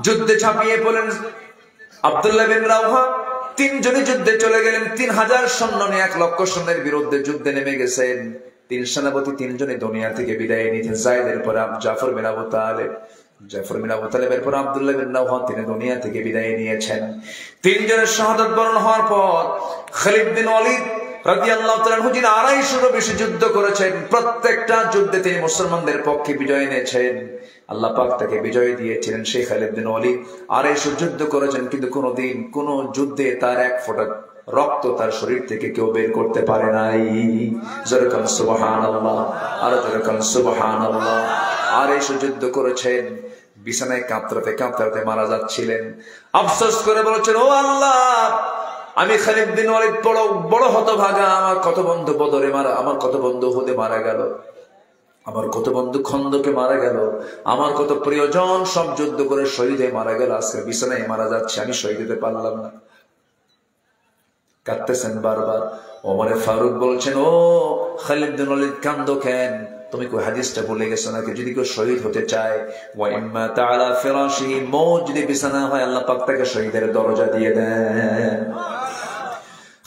S1: যুদ্ধে ঝাঁপিয়ে পড়লেন আব্দুল্লাহ বিন রাওহা। তিনজনই যুদ্ধে চলে গেলেন। 3000 সৈন্য নিয়ে 1 লক্ষ সৈন্যের বিরুদ্ধে যুদ্ধে নেমে গেছেন। 3 সেনাপতি তিনজনই দুনিয়া থেকে বিদায় নিতেন। যায়েদের পর জাফর বিন আবু তালেব, জাফর বিন আবু তালেবের পর আব্দুল্লাহ বিন রাওহা, তিনি দুনিয়া থেকে বিদায় নিয়েছেন। তিনজনের শাহাদাত বরণ হওয়ার পর খালিদ বিন ওয়ালিদ রাদিয়াল্লাহু তাআলা আনহু, যিনি 250 বেশি যুদ্ধ করেছেন, প্রত্যেকটা যুদ্ধে তিনি মুসলমানদের পক্ষে বিজয় এনেছেন, আল্লাহ পাক তাকে বিজয় দিয়েছিলেন। সেই খালিদ বিন ওয়ালিদ 250 যুদ্ধ করেছেন, কিন্তু কোনদিন কোন যুদ্ধে তার 1 ফোঁটা রক্ত তার শরীর থেকে কেউ বের করতে পারে নাই। জোরকান সুবহানাল্লাহ, আর জোরকান সুবহানাল্লাহ। 250 যুদ্ধ করেছেন, বিছানায় কাঁপতে কাঁপতে মারা যাচ্ছিলেন। আফসোস করে বলেছেন, ও আল্লাহ, আমি খালিদ বিন ওয়ালিদ বড় হতভাগা। আমার কত বন্ধু বদরে মারা, আমার কত বন্ধু উহুদে মারা গেল, আমার কত বন্ধু খন্দকে মারা গেল, আমার কত প্রিয়জন সব যুদ্ধ করে শহীদ হয়ে মারা গেল, আজকে বিছানায় মারা যাচ্ছে, আমি শহীদ হতে পারলাম না। কাঁদতেছেন বারবার। ওমরে ফারুক বলছেন, ও খালিদ বিন ওয়ালিদ, কান্দো কেন? তুমি কি হাদিসটা ভুলে গেছো নাকি? যদি কেউ শহীদ হতে চায়, ওয়া ইম্মা তাআলা ফিরাশিহি, মওত যদি বিছানা হয়, আল্লাহ পাক তাকে শহীদের দরজা দিয়ে দেন।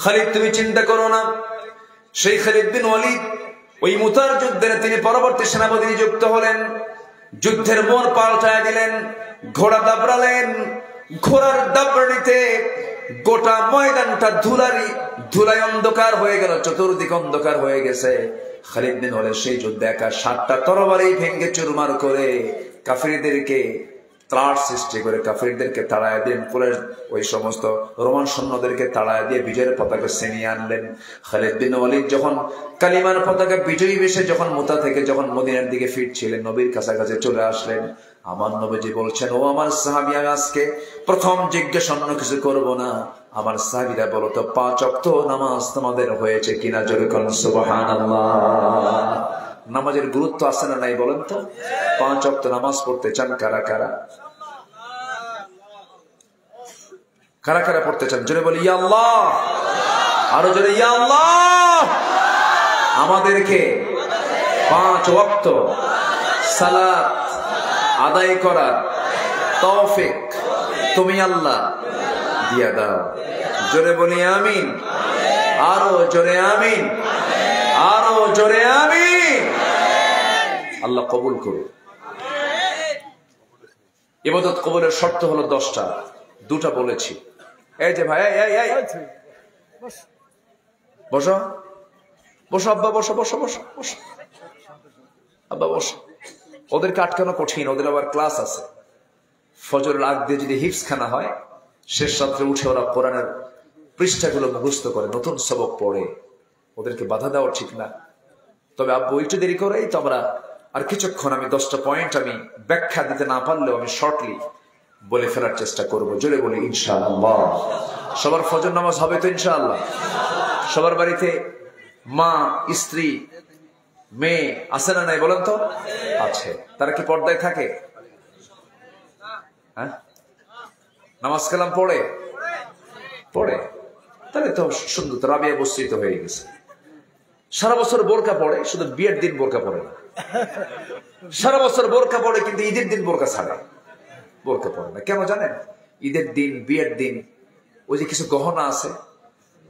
S1: খালিদ, তুমি চিন্তা করো না। সেই খালিদ বিন ওয়ালিদ ওই মুতার যুদ্ধে তিনি পরবর্তী সেনাপতি নিযুক্ত হলেন। যুদ্ধের মোড় পাল্টায় দিলেন, ঘোড়া দাবড়ালেন। ঘোড়ার দাবড়িতে গোটা ময়দানটা ধুলায় অন্ধকার হয়ে গেল, চতুর্দিক অন্ধকার হয়ে গেছে। খালিদ বিন ওয়ালিদ সেই যুদ্ধে একা 7টা তরবারি ভেঙে চুরমার করে কাফিরদেরকে ত্রাস সৃষ্টি করে কাফিরদেরকে তাড়ায় দিলেন। পুরো ওই সমস্ত রোমান সৈন্যদেরকে তাড়ায় দিয়ে বিজয়ের পতাকা ছিনিয়ে আনলেন। খালিদ বিন ওয়ালিদ যখন কালিমার পতাকা বিজয়ী বেশে যখন মুতা থেকে যখন মদিনার দিকে ফিরছিলেন, নবীর কাছাকাছি চলে আসলেন। আমার নবীজি বলছেন, ও আমার সাহাবী, আমি আজকে প্রথম জিজ্ঞেস অন্য কিছু করব না। আমার সাহাবীরা বলো তো, 5 ওয়াক্ত নামাজ তোমাদের হয়েছে কিনা? জোরে বলুন সুবহানাল্লাহ। নামাজের গুরুত্ব আছে না নাই বলেন তো? 5 ওয়াক্ত নামাজ পড়তে চান কারা কারা? কারা কারা পড়তে চান? জোরে বলি ইয়া আল্লাহ, আরো জোরে ইয়া আল্লাহ। আমাদেরকে 5 ওয়াক্ত সালাত আদায় করার তৌফিক তুমি আল্লাহ দিয়া দাও। জোরে বলি আমিন, আরো জোরে আমিন, আরো জোরে আমিন। আল্লাহ কবুল করুন। ইবাদত কবুলের শর্ত হলো 10টা, 2টা বলেছি। এই যে ভাই, এই বসো বসো আব্বা, বসো বসো বসো বসো আব্বা, বসো। ওদেরকে আটকানো কঠিন, ওদের আবার ক্লাস আছে। ফজরের আগ দিয়ে যদি হিফজ খানা হয়, শেষ রাত্রে উঠে ওরা কোরআনের পৃষ্ঠাগুলো মুখস্থ করে, নতুন সবক পড়ে, ওদেরকে বাধা দেওয়া ঠিক না। তবে আব্বু একটু দেরি করেই তো আমরা আর কিছুক্ষণ, আমি 10টা পয়েন্ট আমি ব্যাখ্যা দিতে না পারলেও আমি শর্টলি বলে ফেলার চেষ্টা করব। জোরে বলি ইনশাআল্লাহ। সবার ফজর নামাজ হবে তো ইনশাআল্লাহ? সবার বাড়িতে মা, স্ত্রী, মেয়ে আছে না নাই বলেন তো? আছে। তারা কি পর্দায় থাকে? হ্যাঁ, নামাজ কালাম পড়ে পড়ে, তাহলে তো সুন্দর। রাবিয়া বস্ত্রিত হয়ে গেছে, সারা বছর বোরকা পড়ে, শুধু বিয়ের দিন বোরকা পড়ে না। সারা বছর বোরকা পড়ে, কিন্তু ঈদের দিন বোরকা ছাড়ে, বোরকা পড়ে না। কেন জানেন? ঈদের দিন, বিয়ের দিন, ওই যে কিছু গহনা আছে,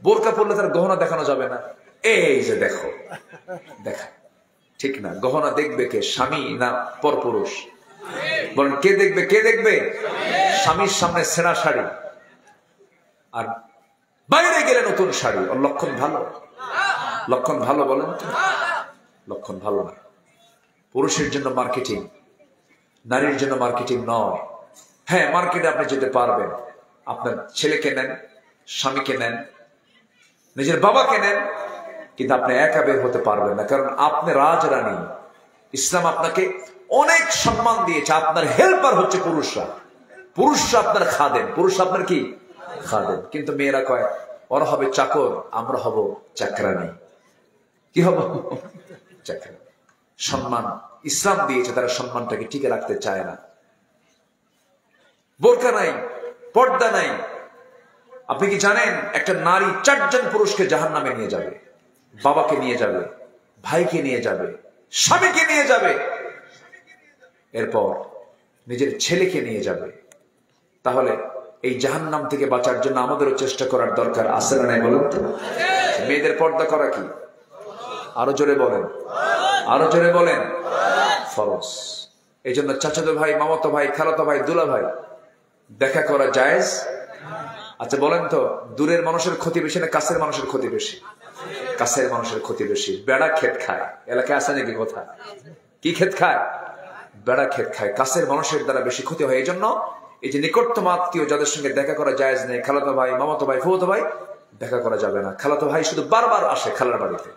S1: বোরকা পড়লে তার গহনা দেখানো যাবে না। এই যে দেখো, দেখা ঠিক না। গহনা দেখবে কে? স্বামী না পরপুরুষ? বলেন, কে দেখবে? কে দেখবে? স্বামীর সামনে ছেঁড়া শাড়ি, আর বাইরে গেলে নতুন শাড়ি। ওর লক্ষণ ভালো? লক্ষণ ভালো বলেন তো? লক্ষণ ভালো না। পুরুষের জন্য মার্কেটিং, নারীর জন্য মার্কেটিং নয়। হ্যাঁ, মার্কেটে আপনি যেতে পারবেন, আপনার ছেলেকে নেন, স্বামীকে নেন, নিজের বাবাকে নেন, কিন্তু আপনি একা বের হতে পারবেন না, কারণ আপনি রাজরানী। ইসলাম আপনাকে অনেক সম্মান দিয়েছে। আপনার হেল্পার হচ্ছে পুরুষরা, পুরুষরা আপনার খাদেম, পুরুষ আপনার কি? খাদেম। কিন্তু মেয়েরা কয় ওরা হবে চাকর, আমরা হব চাকরানি। কি হব? চাকরানি। সম্মান ইসলাম দিয়েছে, তারা সম্মানটাকে টিকে রাখতে চায় না। বোরকা নাই, পর্দা নাই। আপনি কি জানেন একটা নারী 4 জন পুরুষকে জাহান্নামে নিয়ে যাবে? বাবাকে নিয়ে যাবে, ভাইকে নিয়ে যাবে, স্বামীকে নিয়ে যাবে, এরপর নিজের ছেলেকে নিয়ে যাবে। তাহলে এই জাহান্নাম থেকে বাঁচার জন্য আমাদেরও চেষ্টা করার দরকার আছে না নাই বলুন তো? মেয়েদের পর্দা করা কি? আরো জোরে বলেন, আরো জোরে বলেন, ফরজ। এই জন্য চাচাতো ভাই, মামাতো ভাই, খালাতো ভাই, দুলা ভাই দেখা করা জায়েজ? আচ্ছা বলেন তো, দূরের মানুষের ক্ষতি বেশি না কাছের মানুষের ক্ষতি বেশি? কাছের মানুষের ক্ষতি বেশি। বেড়া ক্ষেত খায়, এলাকায় আছে নাকি কথা? কি ক্ষেত খায়? বেড়া ক্ষেত খায়। কাছের মানুষের দ্বারা বেশি ক্ষতি হয়। এই জন্য এই যে নিকটতম আত্মীয় যাদের সঙ্গে দেখা করা জায়েজ নেই, খালাতো ভাই, মামাতো ভাই, ফুফাতো ভাই, দেখা করা যাবে না। খালাতো ভাই শুধু বারবার আসে খালার বাড়িতে,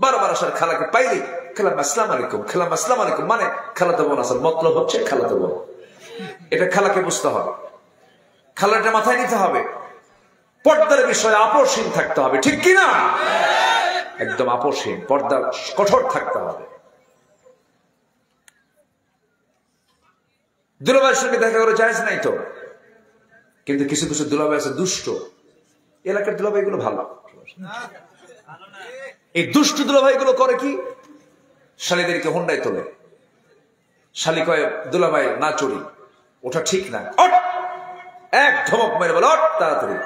S1: বারবার আসার, খালাকে পাইলি খালাম আসসালাম আলাইকুম, খালাম আসসালাম আলাইকুম, মানে খালাতো বোন আসার মতলব হচ্ছে খালাতো বোন। এটা খালাকে বুঝতে হবে, খালাটা মাথায় নিতে হবে। পর্দার বিষয়ে আপোষহীন থাকতে হবে, ঠিক কিনা? একদম আপোষহীন, পর্দার কঠোর থাকতে হবে। দুলাভাইয়ের সঙ্গে দেখা করে জায়েজ নাই তো, কিন্তু কিছু কিছু দুলাভাই আছে দুষ্ট। এলাকার দুলাভাই গুলো ভালো, এই দুষ্ট দুলাভাই গুলো করে কি, শালীদেরকে হুন্ডায় তোলে। শালী কয় দুলাভাই না চড়ি, ওটা ঠিক না, এক ধমক মেরে বলে তাড়াতাড়ি।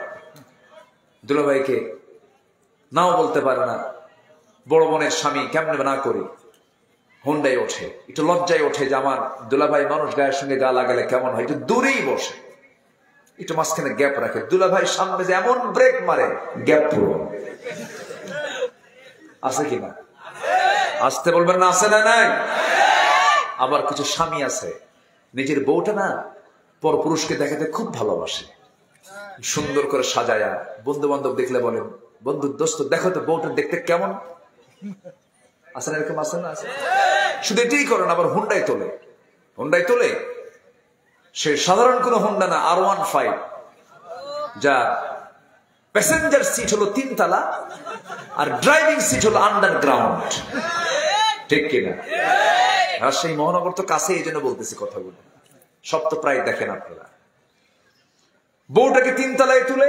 S1: দুলাভাইকে নাও বলতে পারে না, বড় বোনের স্বামী কেমনে না করি, হুন্ডায় ওঠে। একটু লজ্জায় ওঠে যে আমার দুলাভাই মানুষ গায়ের সঙ্গে গা লাগালে কেমন হয়, একটু দূরেই বসে, একটু মাঝখানে গ্যাপ রাখে। দুলাভাই সামনে যে এমন ব্রেক মারে, গ্যাপ পুরো। আছে কিনা? আসতে বলবেন না, আছে না নাই? আবার কিছু স্বামী আছে নিজের বউটা না পর পুরুষকে দেখাতে খুব ভালোবাসে, সুন্দর করে সাজায়া। বন্ধু বান্ধব দেখলে বলেন, বন্ধু দোস্ত দেখো তো বউটা দেখতে কেমন। আছে না এরকম? আছে না? আছে। শুধু এটাই করেন, আবার হুন্ডাই তোলে। হুন্ডাই তোলে, সে সাধারণ কোন হুন্ডা না, R15, যা প্যাসেঞ্জার সিট হলো 3 তলা আর ড্রাইভিং সিট হলো আন্ডারগ্রাউন্ড, ঠিক কিনা? রাজশাহী মহানগর তো কাছে, এই জন্য বলতেছি কথাগুলো, সব তো প্রায় দেখেন আপনারা। বউটাকে 3 তলায় তুলে,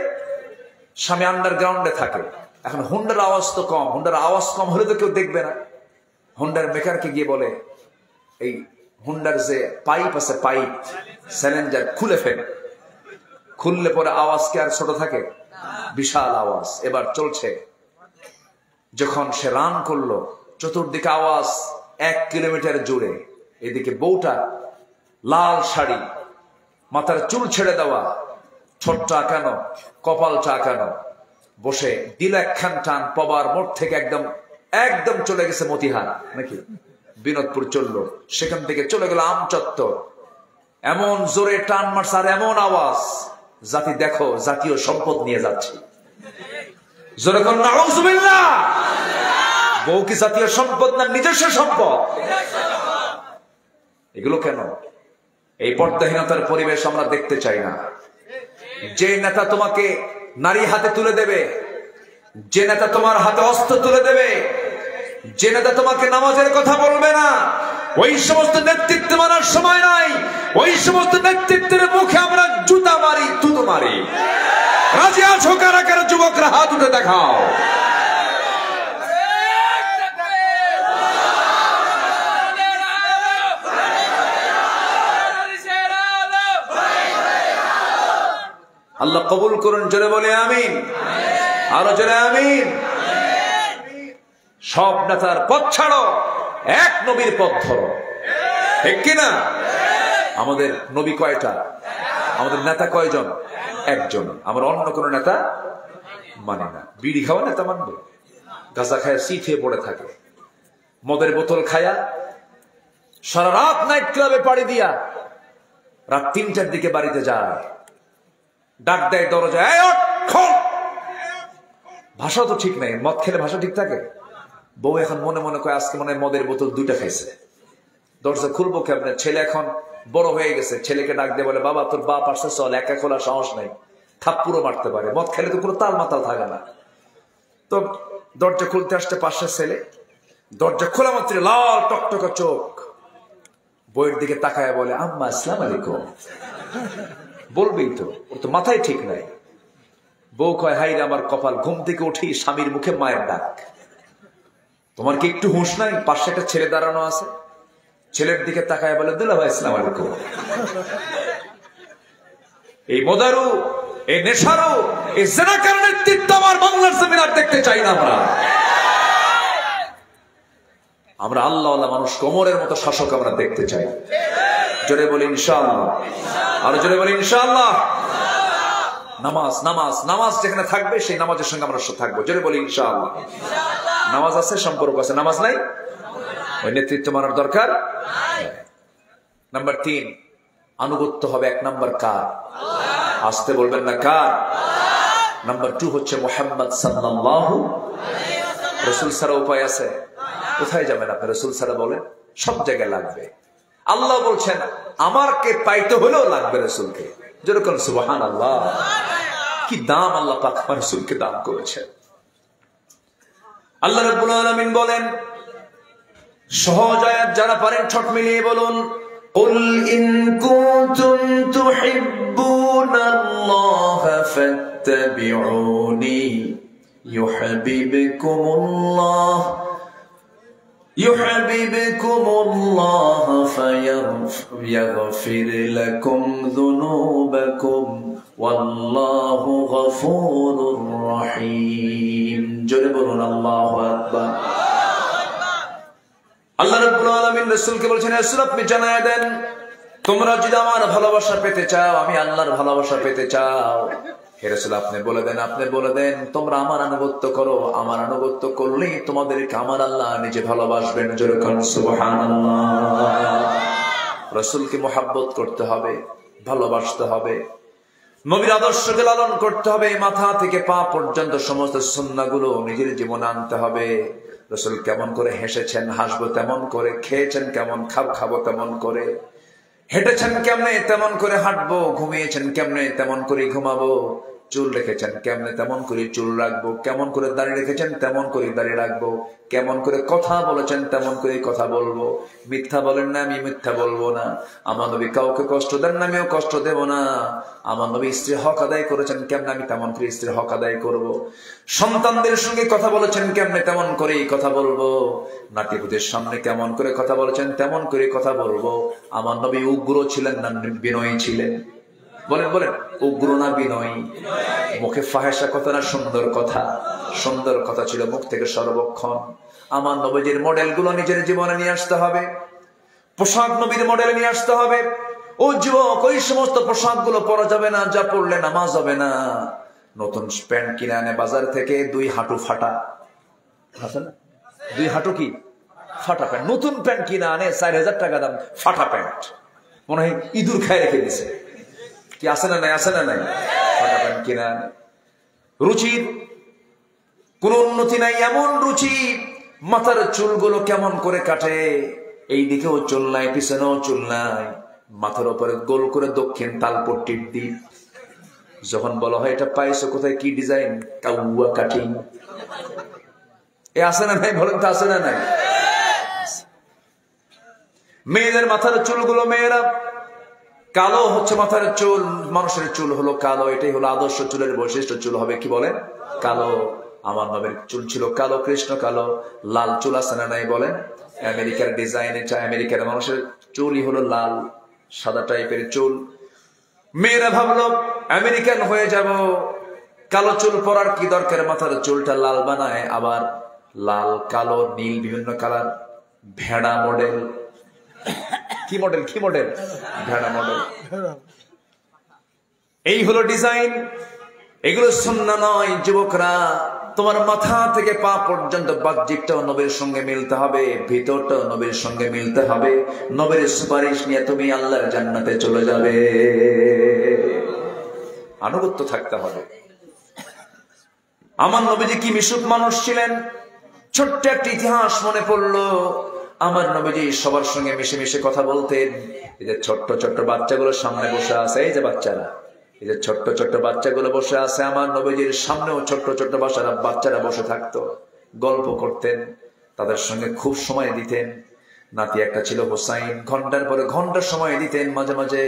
S1: স্বামী আন্ডারগ্রাউন্ডে থাকে। এখন হুন্ডার আওয়াজ তো কম, হুন্ডার আওয়াজ কম হলে তো কেউ দেখবে না। হুন্ডার মেকারকে গিয়ে বলে, এই হুন্ডার যে পাইপ আছে, পাইপ সিলিন্ডার খুলে ফেল। খুললে পরে আওয়াজ কি আর ছোট থাকে? বিশাল আওয়াজ। এবার চলছে, যখন সে রান করলো, চতুর্দিকে আওয়াজ 1 কিলোমিটার জুড়ে। এদিকে বউটা লাল শাড়ি, মাথার চুল ছেড়ে দেওয়া, ঠোঁটটা আঁকানো, কপালটা আঁকানো, বসে দিল একখান টান পবার মোড় থেকে একদম একদম চলে গেছে মতিহার নাকি বিনোদপুর চললো, সেখান থেকে চলে গেল আমচত্বর। এমন জোরে টান মারছে আর এমন আওয়াজ, জাতি দেখো জাতীয় সম্পদ নিয়ে যাচ্ছে। জোরে কোন নাউজুবিল্লাহ। বউ কি জাতীয় সম্পদ না নিজস্ব সম্পদ? এগুলো কেন? এই পর্দাহীনতার পরিবেশ আমরা দেখতে চাই না। যে নেতা তোমাকে নারী হাতে তুলে দেবে, যে নেতা তোমার হাতে অস্ত্র তুলে দেবে, যে নেতা তোমাকে নামাজের কথা বলবে না, ওই সমস্ত নেতৃত্ব মানার সময় নাই। ওই সমস্ত নেতৃত্বের মুখে আমরা জুতা মারি, থুতু মারি। রাজি আছো কারা কারা? যুবকরা হাত উঠে দেখাও। আল্লাহ কবুল করুন, জোরে বলে আমিন। আরো জোরে আমিন। সব নেতার পথ ছাড়ো, এক নবীর পথ ধরো, ঠিক কিনা? আমাদের নবী কয়টা? আমাদের নেতা কয়জন? একজন। আমরা অন্য কোন নেতা মানে না। বিড়ি খাওয়া নেতা মানবে? গাঁজা খায় সিট হয়ে পড়ে থাকে, মদের বোতল খায়া সারা রাত নাইট ক্লাবে পাড়ি দিয়া রাত 3টার দিকে বাড়িতে যায়, ডাক দেয় দরজায়, ভাষা তো ঠিক নাই। মদ খেলে ভাষা ঠিক থাকে? বউ এখন মনে মনে কয় আজকে মনে হয় মদের বোতল 2টা খাইছে। দরজা খুলবো কেমনে? ছেলে এখন বড় হয়ে গেছে, ছেলেকে ডাক দিয়ে বলে, বাবা তোর বাপ আসছে, চল, একা খোলার সাহস নাই, থাপ্পুরও মারতে পারে। মদ খেলে তো কোনো তাল মাতাল থাকে না। তো দরজা খুলতে আসতে পাশের ছেলে, দরজা খোলা মাত্র লাল টকটকা চোখ, বইয়ের দিকে তাকায় বলে, আম্মা আসসালামু আলাইকুম। বলবেই তো, ওর তো মাথায় ঠিক নাই। বউ কয়, হাই রে আমার কপাল, ঘুম থেকে উঠি স্বামীর মুখে মায়ের ডাক। তোমার কি একটু হুঁশ নাই? পাশে একটা ছেলে দাঁড়ানো আছে, ছেলের দিকে তাকায় বলে, দুলা ভাই আসসালামু আলাইকুম। এই মদারু, এই নেশারু, এই জেনাকার নেতৃত্ব আমার বাংলার জমিন আর দেখতে চাই না। আমরা আল্লাহ মানুষ, কোমরের মতো শাসক আমরা দেখতে চাই। জোরে বলি ইনশাআল্লাহ, আর জোরে বলি ইনশাআল্লাহ। নামাজ নামাজ নামাজ যেখানে থাকবে সেই নামাজের সঙ্গে আমরা থাকবো। জোরে বলি ইনশাআল্লাহ। নামাজ আছে, সম্পর্ক আছে, নামাজ নাই, ওই নেতৃত্ব মানার দরকার। নাম্বার 3, আনুগত্য হবে 1 নাম্বার কার? আসতে বলবেন না কার? নাম্বার 2 হচ্ছে মুহাম্মদ সাল্লাল্লাহু আলাইহি ওয়াসাল্লাম। রাসূল ছাড়া উপায় আছে? কোথায় যাবেন আপনি? রাসূল ছাড়া বলেন, সব জায়গায় লাগবে। আল্লাহ বলছেন আমারকে পাইতে হলেও লাগবে রাসূলকে। যেরকম সুবহানাল্লাহ, কি দাম আল্লাহ পাক রাসূলকে দান করেছেন। আল্লাহ রাব্বুল আলামিন বলেন, সহজ আয়াত যারা পারেন ঠোঁট মিলিয়ে বলুন, قل إن كنتم تحبون الله فاتبعوني يحببكم الله فيغفر لكم ذنوبكم والله غفور رحيم। জোরে বলুন আল্লাহু আকবার। আল্লাহ রাব্বুল আলামিন রাসূলকে বলেছেন, রাসূল আপনি জানায় দেন, তোমরা যদি আমার ভালোবাসা পেতে চাও, আমি আল্লাহর ভালোবাসা পেতে চাও, হে রাসূল আপনি বলে দেন তোমরা আমার আনুগত্য করো। আমার আনুগত্য করলেই তোমাদেরকে আমার আল্লাহ নিজে ভালোবাসবেন। জোরে বলুন সুবহানাল্লাহ। রাসূলকে মহব্বত করতে হবে, ভালোবাসতে হবে, নবীর আদর্শকে লালন করতে হবে, মাথা থেকে পা পর্যন্ত সমস্ত সুন্নাহগুলো নিজের জীবনে আনতে হবে। রাসূল কেমন করে হেসেছেন হাসবো তেমন করে, খেয়েছেন কেমন খাবো তেমন করে, হেঁটেছেন কেমনে তেমন করে হাঁটবো, ঘুমিয়েছেন কেমনে তেমন করে ঘুমাবো, চুল রেখেছেন কেমনে তেমন করে চুল রাখবো, কেমন করে দাড়ি রেখেছেন তেমন করে দাড়ি রাখবো, কেমন করে কথা বলেছেন তেমন করে কথা বলবো। মিথ্যা বলেন না, আমি মিথ্যা বলবো না। আমার নবী কাউকে কষ্ট দেন না, আমিও কষ্ট দেব না। আমার নবী স্ত্রীর হক আদায় করেছেন কেমনে, আমি তেমন করে স্ত্রীর হক আদায় করব। সন্তানদের সঙ্গে কথা বলেছেন কেমনে তেমন করেই কথা বলবো। নাতিপুতির সামনে কেমন করে কথা বলেছেন তেমন করে কথা বলবো। আমার নবী উগ্র ছিলেন না বিনয়ী ছিলেন? বলেন বলেন, উগ্র না বিনয়ী? মুখে ফাহেসা কথা না সুন্দর কথা? সুন্দর কথা ছিল মুখ থেকে সর্বক্ষণ। আমার নবীজির মডেলগুলো নিজের জীবনে নিয়ে আসতে হবে। পোশাক নবীর মডেল নিয়ে আসতে হবে। ও যুবক, ওই সমস্ত পোশাকগুলো পরা যাবে না যা পরলে নামাজ হবে না। নতুন প্যান্ট কিনে আনে বাজার থেকে, 2 হাঁটু ফাটা, আছে না? 2 হাঁটু কি ফাটা প্যান্ট। নতুন প্যান্ট কিনে আনে 4000 টাকা দাম, ফাটা প্যান্ট, মনে হয় ইঁদুর খায় রেখে দিছে। কি আছে না নাই? আছে না নাই? ফাটা প্যান্ট কিনে আনে। রুচির কোন উন্নতি নাই, এমন রুচি। মাথার চুলগুলো কেমন করে কাটে, এই দিকেও চুল নাই, পিছনেও চুল নাই, মাথার উপরে গোল করে দক্ষিণ তালপট্টির দিক। যখন বলা হয় এটা পাইছো কোথায়, কি ডিজাইন, কাউয়া কাটিং। এ আছে না নাই? বলেন তো আছে না নাই? মেয়েদের মাথার চুলগুলো, মেয়েরা কালো হচ্ছে মাথার চুল, মানুষের চুল হলো কালো। এটাই হলো আদর্শ চুলের বৈশিষ্ট্য। চুল হবে কি বলেন? কালো। আমার নবীর চুল ছিল কালো, কৃষ্ণ কালো। লাল চুল আছে না নাই? বলেন। আমেরিকার ডিজাইন এটা। আমেরিকার মানুষের চুলই হলো লাল, সাদা টাইপের চুল। মেয়েরা ভাবলো আমেরিকান হয়ে যাব, কালো চুল পরার কি দরকার, মাথার চুলটা লাল বানায়। আবার লাল, কালো, নীল, বিভিন্ন কালার। ভেড়া মডেল। কি মডেল? কি মডেল? ভেড়া মডেল। এই হলো ডিজাইন। এগুলো সুন্নাহ নয়। যুবকরা, তোমার মাথা থেকে পা পর্যন্ত বাহ্যিকটাও নবীর সঙ্গে মিলতে হবে, ভিতরটাও নবীর সঙ্গে মিলতে হবে। নবীর সুপারিশ নিয়ে তুমি আল্লাহর জান্নাতে চলে যাবে। আনুগত্য থাকতে হবে। আমার নবীজি কি মিশুক মানুষ ছিলেন। ছোট্ট একটা ইতিহাস মনে পড়লো। আমার নবীজি সবার সঙ্গে মিশে মিশে কথা বলতেন। এই যে ছোট্ট ছোট্ট বাচ্চাগুলোর সামনে বসে আছে, এই যে বাচ্চারা, এই যে ছোট্ট ছোট্ট বাচ্চাগুলো বসে আছে, আমার নবীজির সামনেও ছোট্ট ছোট্ট বাচ্চারা বসে থাকতো, গল্প করতেন, তাদের সঙ্গে খুব সময় দিতেন। নাতি একটা ছিল হোসাইন, ঘন্টার পরে ঘন্টার সময় দিতেন। মাঝে মাঝে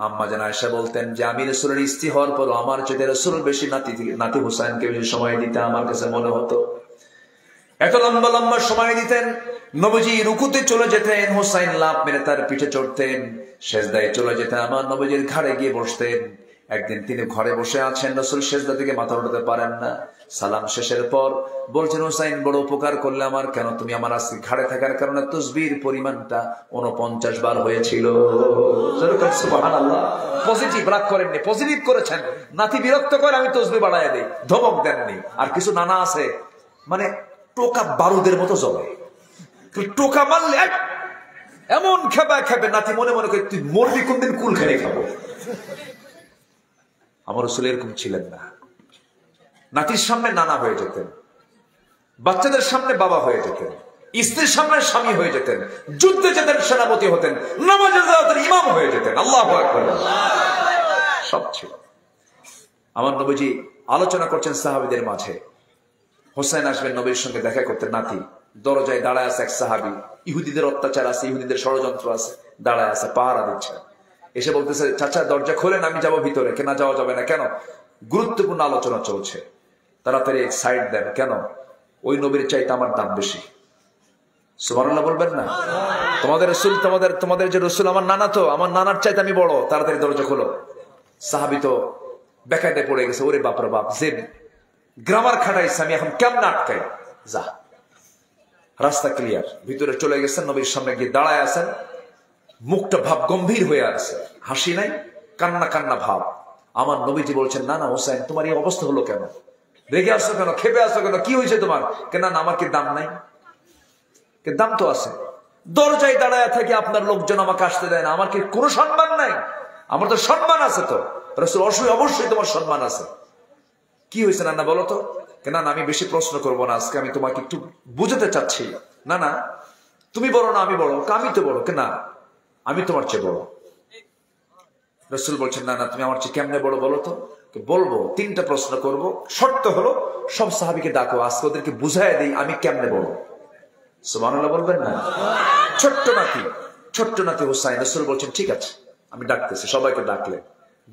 S1: আম্মা জান আয়েশা বলতেন যে আমি রাসূলের স্ত্রী হওয়ার পর আমার চেয়ে রাসূল বেশি নাতি হোসাইনকে বেশি সময় দিতে আমার কাছে মনে হতো। এত লম্বা লম্বা সময় দিতেন। নবীজি রুকুতে চলে যেতেন, হোসাইন লাফ মেরে তার পিঠে চড়তেন। সেজদায় চলে যেতেন, আমার নবীজির ঘাড়ে গিয়ে বসতেন। একদিন তিনি ঘরে বসে আছেন, রাসূল সিজদা থেকে মাথা উঠাতে পারেন না। সালাম শেষের পর বলছেন, হুসাইন বড় উপকার করলে আমার। কেন? তুমি আমার আজকে ঘাড়ে থাকার কারণে তসবির পরিমাণটা 49 বার হয়েছিল। সুবহানাল্লাহ। পজিটিভ রাগ করেননি, পজিটিভ করেছেন। নাতি বিরক্ত করে আমি তসবি বাড়ায় দেই, ধমক দেননি। আর কিছু নানা আছে মানে টোকা বারুদের মতো জ্বলে, টোকা মারলে এমন খেপা খেপে, নাতি মনে মনে করে তুই মরবি কোনদিন, কুল খেলে খাবো। আমার রাসূল এরকম ছিলেন না। নাতির সামনে নানা হয়ে যেতেন, বাচ্চাদের সামনে বাবা হয়ে যেতেন, স্ত্রীর সামনে স্বামী হয়ে যেতেন, যুদ্ধে যেতেন সেনাপতি হতেন, নামাজে যেতেন ইমাম হয়ে যেতেন। আল্লাহু আকবার। সব ছিল। আমার নবীজি আলোচনা করছেন সাহাবীদের মাঝে। হোসেন আসবেন নবীর সঙ্গে দেখা করতে। নাতি দরজায় দাঁড়ায় আছে এক সাহাবী, ইহুদিদের অত্যাচার আছে, ইহুদিদের ষড়যন্ত্র আছে, দাঁড়ায় আছে, পাহারা দিচ্ছে। এসে বলতেছে, চাচা দরজা খোলেন, আমি যাবো ভিতরে। কেন যাওয়া যাবে না? কেন? গুরুত্বপূর্ণ আলোচনা চলছে, তাড়াতাড়ি সাইড দেন। কেন? ওই নবীর চাইতে আমার দাম বেশি। সুবহানাল্লাহ বলবেন না? তোমাদের রাসূল, তোমাদের যে রাসূল আমার নানা, তো আমার নানার চাইতে আমি বড়, তাড়াতাড়ি দরজা খোলো। সাহাবী তো বেকায়দে পড়ে গেছে, ওরে বাপরে বাপ, যে গ্রামার খাটাইছে আমি এখন কেমন আটকাই। যা, রাস্তা ক্লিয়ার। ভিতরে চলে গেছেন, নবীর সামনে গিয়ে দাঁড়ায় আছেন, মুখটা ভাব গম্ভীর হয়ে আছে, হাসি নাই, কান্না কান্না ভাব। আমার নবীজি বলছেন, না না হোসেন, তোমার এই অবস্থা হলো কেন? রেগে আসছো কেন? খেপে আসছো কেন? কি হয়েছে তোমার? কেন? না আমার কি দাম নাই? দাম তো আছে। দরজায় দাঁড়ায় থাকি, আপনার লোকজন আমাকে আসতে দেয় না, আমার কি কোনো সম্মান নাই? আমার তো সম্মান আছে। তো রাসূল, অবশ্যই তোমার সম্মান আছে। কি হয়েছে না বলো তো? কেন? না আমি বেশি প্রশ্ন করবো না আজকে, আমি তোমাকে একটু বুঝাতে চাচ্ছি। না না, তুমি বড় না আমি বড়? আমি তো বড়। কেন? আমি তোমার চেয়ে বড়। রাসূল বলছেন, না না, তুমি আমার চেয়ে কেমনে বড় বলো তো? বলবো, 3টা প্রশ্ন করব। শর্ত হলো সব সাহাবীকে ডাকো, আজকে ওদেরকে বুঝায় দেই আমি কেমনে বড়। সুবহানাল্লাহ বলবেন না? ছোট্ট নাতি হুসাইন। রাসূল বলছেন, ঠিক আছে আমি ডাকতেছি। সবাইকে ডাকলেন।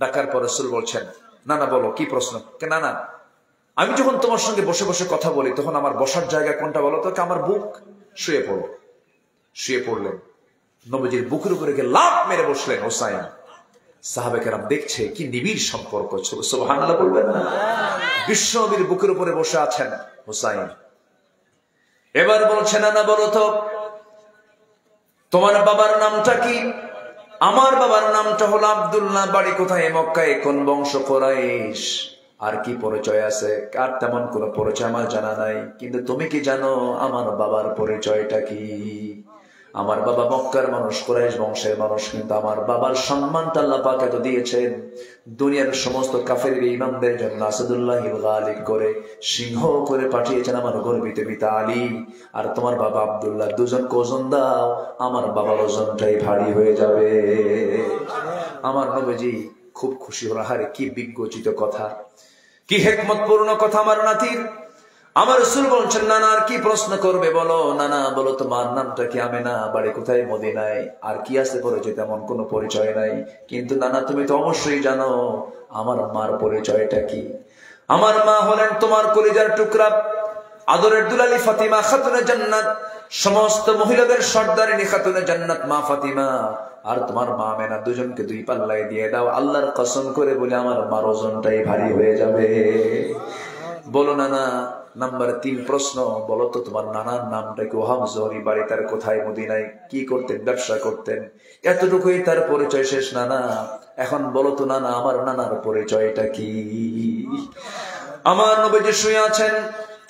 S1: ডাকার পর রাসূল বলছেন, না না বলো কি প্রশ্ন? না না, আমি যখন তোমার সঙ্গে বসে বসে কথা বলি তখন আমার বসার জায়গা কোনটা বলো তো? আমার বুক। শুয়ে পড়ো। শুয়ে পড়লেন, নবীজির বুকের উপরে গিয়ে লাফ মেরে বসলেন হুসাইন। সাহাবে কেরাম দেখছে, কি নিবিড় সম্পর্ক। সুবহানাল্লাহ বলবেন না? বিশ্ব নবীর বুকের উপরে বসে আছেন হুসাইন। এবার বলছে, না না বলো তো তোমার বাবার নামটা কি? আমার বাবার নামটা হলো আব্দুল্লাহ। বাড়ি কোথায়? মক্কায়। কোন বংশ? কুরাইশ। আর কি পরিচয় আছে? আর তেমন কোনো পরিচয় আমার জানা নাই। কিন্তু তুমি কি জানো আমার বাবার পরিচয়টা কি? আমার বাবা মক্কার মানুষ, কুরাইশ বংশের মানুষ, কিন্তু আমার বাবার সম্মানটা আল্লাহ পাক এত দিয়েছেন, দুনিয়ার সমস্ত কাফের ইমামদের জন্য আসাদুল্লাহ গালিব করে, সিংহ করে পাঠিয়েছেন আমার গর্বিত পিতা আলী আর তোমার বাবা আব্দুল্লাহ। দুজনকে ওজন দাও, আমার বাবার ওজনটাই ভারী হয়ে যাবে। আমার নবীজি খুব খুশি হলো। হারে কি বিজ্ঞচিত কথা, কি হিকমতপূর্ণ কথা আমার নাতির। আমার রাসূল বলছেন, নানা আর কি প্রশ্ন করবে বলো? নানা বলো তোমার নামটা কি? আমেনা। বাড়ি কোথায়? মদিনায়। আর কি আছে পরিচয়? তেমন কোনো পরিচয় নাই। কিন্তু নানা তুমি তো অবশ্যই জানো আমার মার পরিচয়টা কি। আমার মা হলেন তোমার কলিজার টুকরা, আদরের দুলালি ফাতিমা খাতুনে জান্নাত, সমস্ত মহিলাদের সর্দারিনী খাতুনে জান্নাত মা ফাতিমা। আর তোমার মা আমেনা, দুজনকে 2 পাল্লায় দিয়ে দাও। আল্লাহর কসম করে বলে আমার মার ওজনটাই ভারী হয়ে যাবে। বলো নানা। নাম্বার 3 প্রশ্ন, বলো তো তোমার নানার নামটা কি? ওহাব জহরি। বাড়ি তার কোথায়? মদিনায়। কি করতেন? ব্যবসা করতেন। এতটুকুই তার পরিচয়, শেষ। নানা এখন বলো তো নানা আমার নানার পরিচয়টা কি? আমার নবীজি শুয়ে আছেন,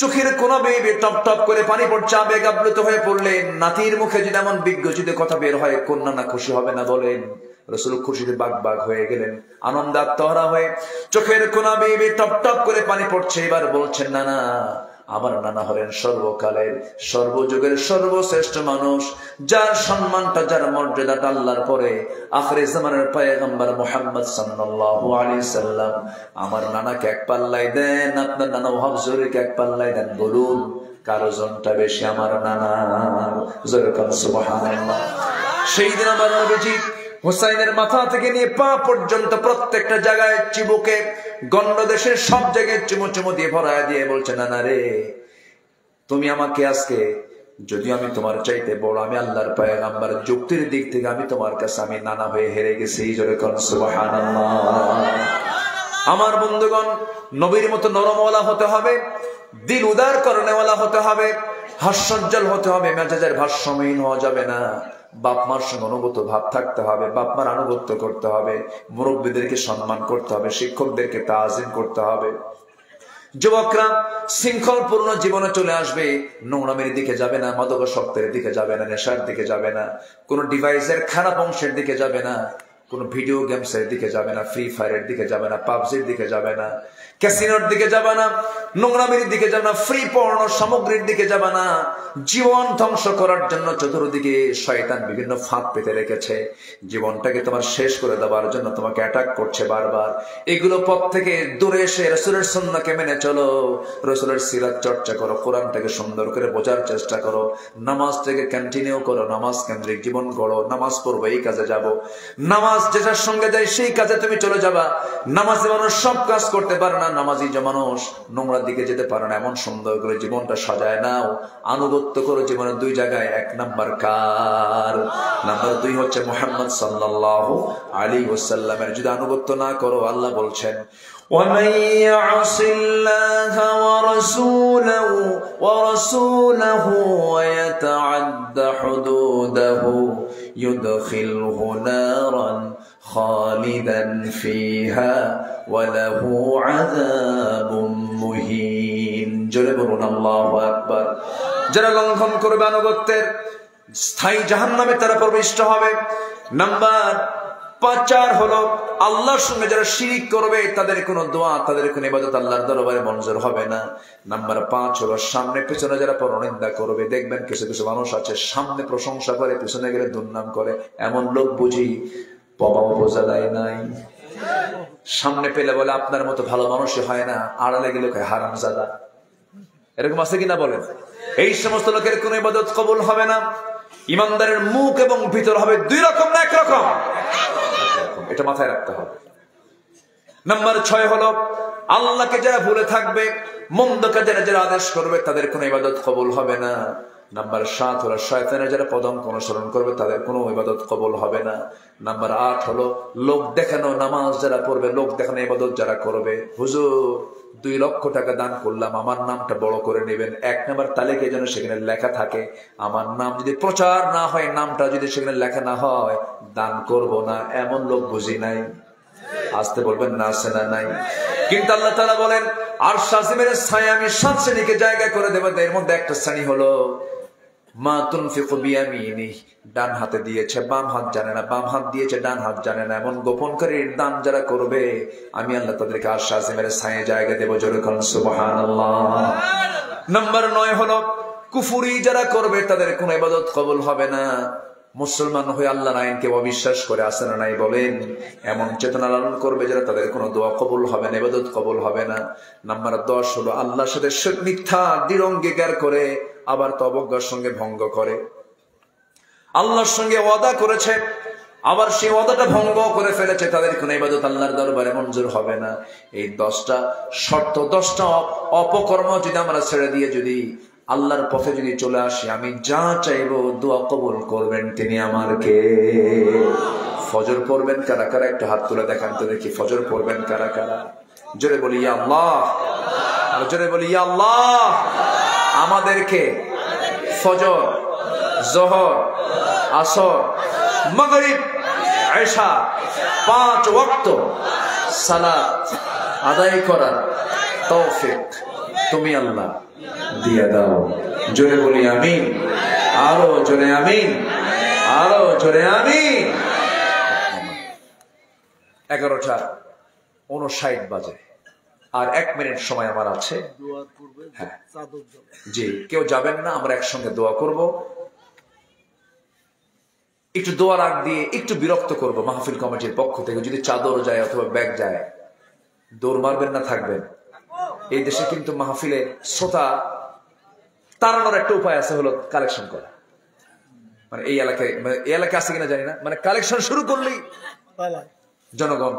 S1: চোখের কোনা বেয়ে টপ টপ করে পানি পড়ছে, আবেগ আপ্লুত হয়ে পড়লেন। নাতির মুখে যদি এমন বিজ্ঞচিত কথা বের হয়, কোন নানা খুশি হবে না বলেন? রাসূল খুশিতে বাগ হয়ে গেলেন, আনন্দে আত্মহারা হয়ে চোখের কোনা বেয়ে টপ টপ করে পানি পড়ছে। এবার বলছেন, নানা আমার নানা হলেন সর্বকালের সর্বযুগের সর্বশ্রেষ্ঠ মানুষ, যার সম্মানটা যার মর্যাদাটা আল্লাহর পরে আখিরে জামানের পয়গম্বর মুহাম্মদ সাল্লাল্লাহু আলাইহি সাল্লাম। আমার নানাকে 1 পাল্লায় দেন, আপনার নানা ওহাব জহরিকে 1 পাল্লায় দেন। বলুন কার ওজনটা বেশি? আমার নানার। জোরে কান সুবহানাল্লাহ। সেই দিন আমার নবীজি হুসাইনের মাথা থেকে নিয়ে পা পর্যন্ত প্রত্যেকটা জায়গায় চিবুকে, গন্ডদেশের সব জায়গায় চুমু চুমু দিয়ে ভরায় দিয়ে বলছে, নানা রে তুমি আমাকে আজকে, যদিও আমি তোমার চাইতে বড়, আমি আল্লাহর পয়গম্বর, যুক্তির দিক থেকে আমি তোমার কাছে আমি নানা হয়ে হেরে গেছি। জোরে কান সুবহানাল্লাহ। আমার বন্ধুগণ, নবীর মতো নরমওয়ালা হতে হবে, দিল উদার করনেওয়ালা হতে হবে, হাস্যোজ্জ্বল হতে হবে, মেজাজের ভারসাম্যহীন হওয়া যাবে না। বাপ মার সঙ্গে অনুগত ভাব থাকতে হবে, বাপ মার আনুগত্য করতে হবে, মুরব্বীদেরকে সম্মান করতে হবে, শিক্ষকদেরকে তাজিম করতে হবে। যুবকরা শৃঙ্খলপূর্ণ জীবনে চলে আসবে, নোংরামের দিকে যাবে না, মাদকাসক্তের দিকে যাবে না, নেশার দিকে যাবে না, কোন ডিভাইসের খারাপ অংশের দিকে যাবে না, কোন ভিডিও গেমস এর দিকে যাবে না, ফ্রি ফায়ারের দিকে যাবে না, পাবজির দিকে যাবে না, ক্যাসিনোর দিকে যাবে না, নোংরামির দিকে যাবে না, ফ্রি পর্ন সামগ্রীর দিকে যাবে না। জীবন ধ্বংস করার জন্য চতুর্দিকে শয়তান বিভিন্ন ফাঁদ পেতে রেখেছে, জীবনটাকে তোমার শেষ করে দেওয়ার জন্য তোমাকে অ্যাটাক করছে বারবার। এগুলো পথ থেকে দূরে এসে রাসূলের সুন্নাহকে মেনে চলো, রাসূলের সিরাত চর্চা করো, কোরআনটাকে সুন্দর করে বোঝার চেষ্টা করো, নামাজটাকে কন্টিনিউ করো, নামাজ কেন্দ্রিক জীবন গড়ো। নামাজ পড়বো, এই কাজে যাব, নামাজ যেটার সঙ্গে যায় সেই কাজে তুমি চলে যাবা। নামাজি মানুষ সব কাজ করতে পারে না, নামাজি যে মানুষ নোংরার দিকে যেতে পারে না। এমন সুন্দর করে জীবনটা সাজায় নাও, আনুগত্য করো জীবনের দুই জায়গায়। এক নাম্বার কার? নাম্বার 2 হচ্ছে মুহাম্মদ সাল্লাল্লাহু আলাইহি ওয়াসাল্লামের। যদি আনুগত্য না করো, আল্লাহ বলছেন وَمَن يَعْصِ اللَّهَ وَرَسُولَهُ وَيَتَعَدَّ حُدُودَهُ يُدْخِلْهُ نَارًا خَالِدًا فِيهَا وَلَهُ عَذَابٌ مُهِينٌ। জোরে বলুন আল্লাহু আকবার। যারা লঙ্ঘন করবে আনুগত্যের, স্থায়ী জাহান্নামে তারা প্রবিষ্ট হবে। নাম্বার 4 হলো আল্লাহর সঙ্গে যারা শিরিক করবে, তাদের কোনো দোয়া, তাদের কোনো ইবাদত আল্লাহর দরবারে মঞ্জুর হবে না। নাম্বার 5 হলো সামনে পেছনে যারা পরনিন্দা করবে। দেখবেন কিছু কিছু মানুষ আছে, সামনে প্রশংসা করে, পেছনে গেলে দুর্নাম করে। এমন লোক বুঝি বাবাও বোঝা যায় নাই। সামনে পেলে বলে আপনার মতো ভালো মানুষই হয় না, আড়ালে গেলে হারামজাদা। এরকম আছে কিনা বলেন? এই সমস্ত লোকের কোনো ইবাদত কবুল হবে না। ইমানদারের মুখ এবং ভিতর হবে 2 রকম না 1 রকম, এটা মাথায় রাখতে হবে। নাম্বার 6 হলো আল্লাহকে যারা ভুলে থাকবে, মন্দ কাজের যারা আদেশ করবে, তাদের কোনো ইবাদত কবুল হবে না। নাম্বার 7 হলো শয়তানের যারা পদাঙ্ক অনুসরণ করবে, তাদের কোনো ইবাদত কবুল হবে না। নাম্বার 8 হলো লোক দেখানো নামাজ যারা পড়বে, লোক দেখানো ইবাদত যারা করবে। হুজুর 2 লক্ষ টাকা দান করলাম, আমার নামটা বড় করে নেবেন। 1 নাম্বার তালিকায় যেন সেখানে লেখা থাকে, আমার নাম যদি প্রচার না হয়, নামটা যদি সেখানে লেখা না হয়, দান করব না। এমন লোক বুঝি নাই? আসতে বলবেন না, আছে না নাই? কিন্তু আল্লাহ তাআলা বলেন আরশ আজিমের ছায়া আমি 7 শ্রেণীকে জায়গা করে দেব। এর মধ্যে একটা শ্রেণী হলো মা তুনফিকু বিয়ামিনি, ডান হাতে দিয়েছে বাম হাত জানে না, বাম হাত দিয়েছে ডান হাত জানে না। এমন গোপনকারীর দান যারা করবে, আমি আল্লাহ তাদেরকে আরশ আজিমের ছায়া জায়গা দেব। জোরে বলুন সুবহানাল্লাহ। নাম্বার 9 হলো কুফরি যারা করবে, তাদের কোনো ইবাদত কবুল হবে না। মুসলমান হয়ে আল্লাহর আইনকে অবিশ্বাস করে, আসে না নাই বলেন? এমন চেতনা লালন করবে যারা, তাদের কোনো দোয়া কবুল হবে না, ইবাদত কবুল হবে না। নাম্বার 10 হলো আল্লাহর সাথে মিথ্যা দৃঢ় অঙ্গীকার করে, আবার তবজ্ঞার সঙ্গে ভঙ্গ করে। আল্লাহর সঙ্গে ওয়াদা করেছে, আবার সেই ওয়াদাটা ভঙ্গ করে ফেলেছে, তাদের কোনো ইবাদত আল্লাহর দরবারে মঞ্জুর হবে না। এই 10টা শর্ত, 10টা অপকর্ম যদি আমরা ছেড়ে দিয়ে যদি আল্লাহর পথে যদি চলে আসি, আমি যা চাইবো দোয়া কবুল করবেন তিনি আমারকে। ফজর পড়বেন কারা কারা? একটু হাত তুলে দেখান তো দেখি, ফজর পড়বেন কারা কারা? জোরে বলি ইয়া আল্লাহ, আর জোরে বলি ইয়া আল্লাহ। আমাদেরকে ফজর, যোহর, আসর, মাগরিব, এশা 5 ওয়াক্ত সালাত আদায় করার তৌফিক তুমি আল্লাহ দিয়ে দাও। জোরে বলি আমিন, আরো জোরে আমিন, আরো জোরে আমিন। 11:59 বাজে, আর 1 মিনিট সময় আমার আছে। হ্যাঁ জি, কেউ যাবেন না, আমরা একসঙ্গে দোয়া করব। একটু দোয়ার আগ দিয়ে একটু বিরক্ত করব মাহফিল কমিটির পক্ষ থেকে। যদি চাদর যায় অথবা ব্যাগ যায়, দৌড় মারবেন না, থাকবেন। এই দেশে কিন্তু মাহফিলে শ্রোতা তাড়ানোর একটা উপায় আছে, হলো কালেকশন করা। মানে এই এলাকায় আছে কিনা জানি না, মানে কালেকশন শুরু করলেই জনগণ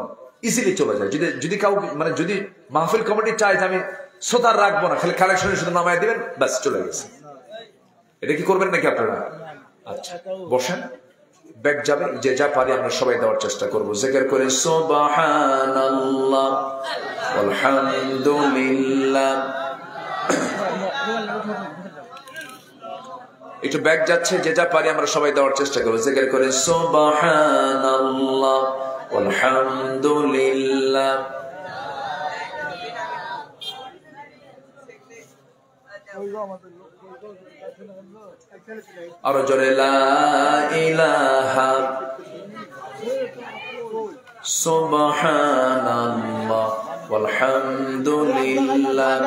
S1: ইজিলি চলে যায়। যদি কাউ মানে যদি মাহফিল কমিটি চায় যে আমি শ্রোতা রাখবো না, খালি কালেকশনে শুধু নামায় দিবেন, ব্যাস চলে গেছে। এটা কি করবেন নাকি আপনারা? আচ্ছা বসেন, ব্যাগ যাবে, যে যা পারি আমরা সবাই দেওয়ার চেষ্টা করব। জিকির করে সুবহানাল্লাহ আলহামদুলিল্লাহ। একটু ব্যাগ যাচ্ছে, যে যা পারি আমরা সবাই দেওয়ার চেষ্টা করব। জিকির করে সুবহানাল্লাহ আলহামদুলিল্লাহ। আরো জোরে লা ইলাহা সুবহানাল্লাহ ওয়ালহামদুলিল্লাহ।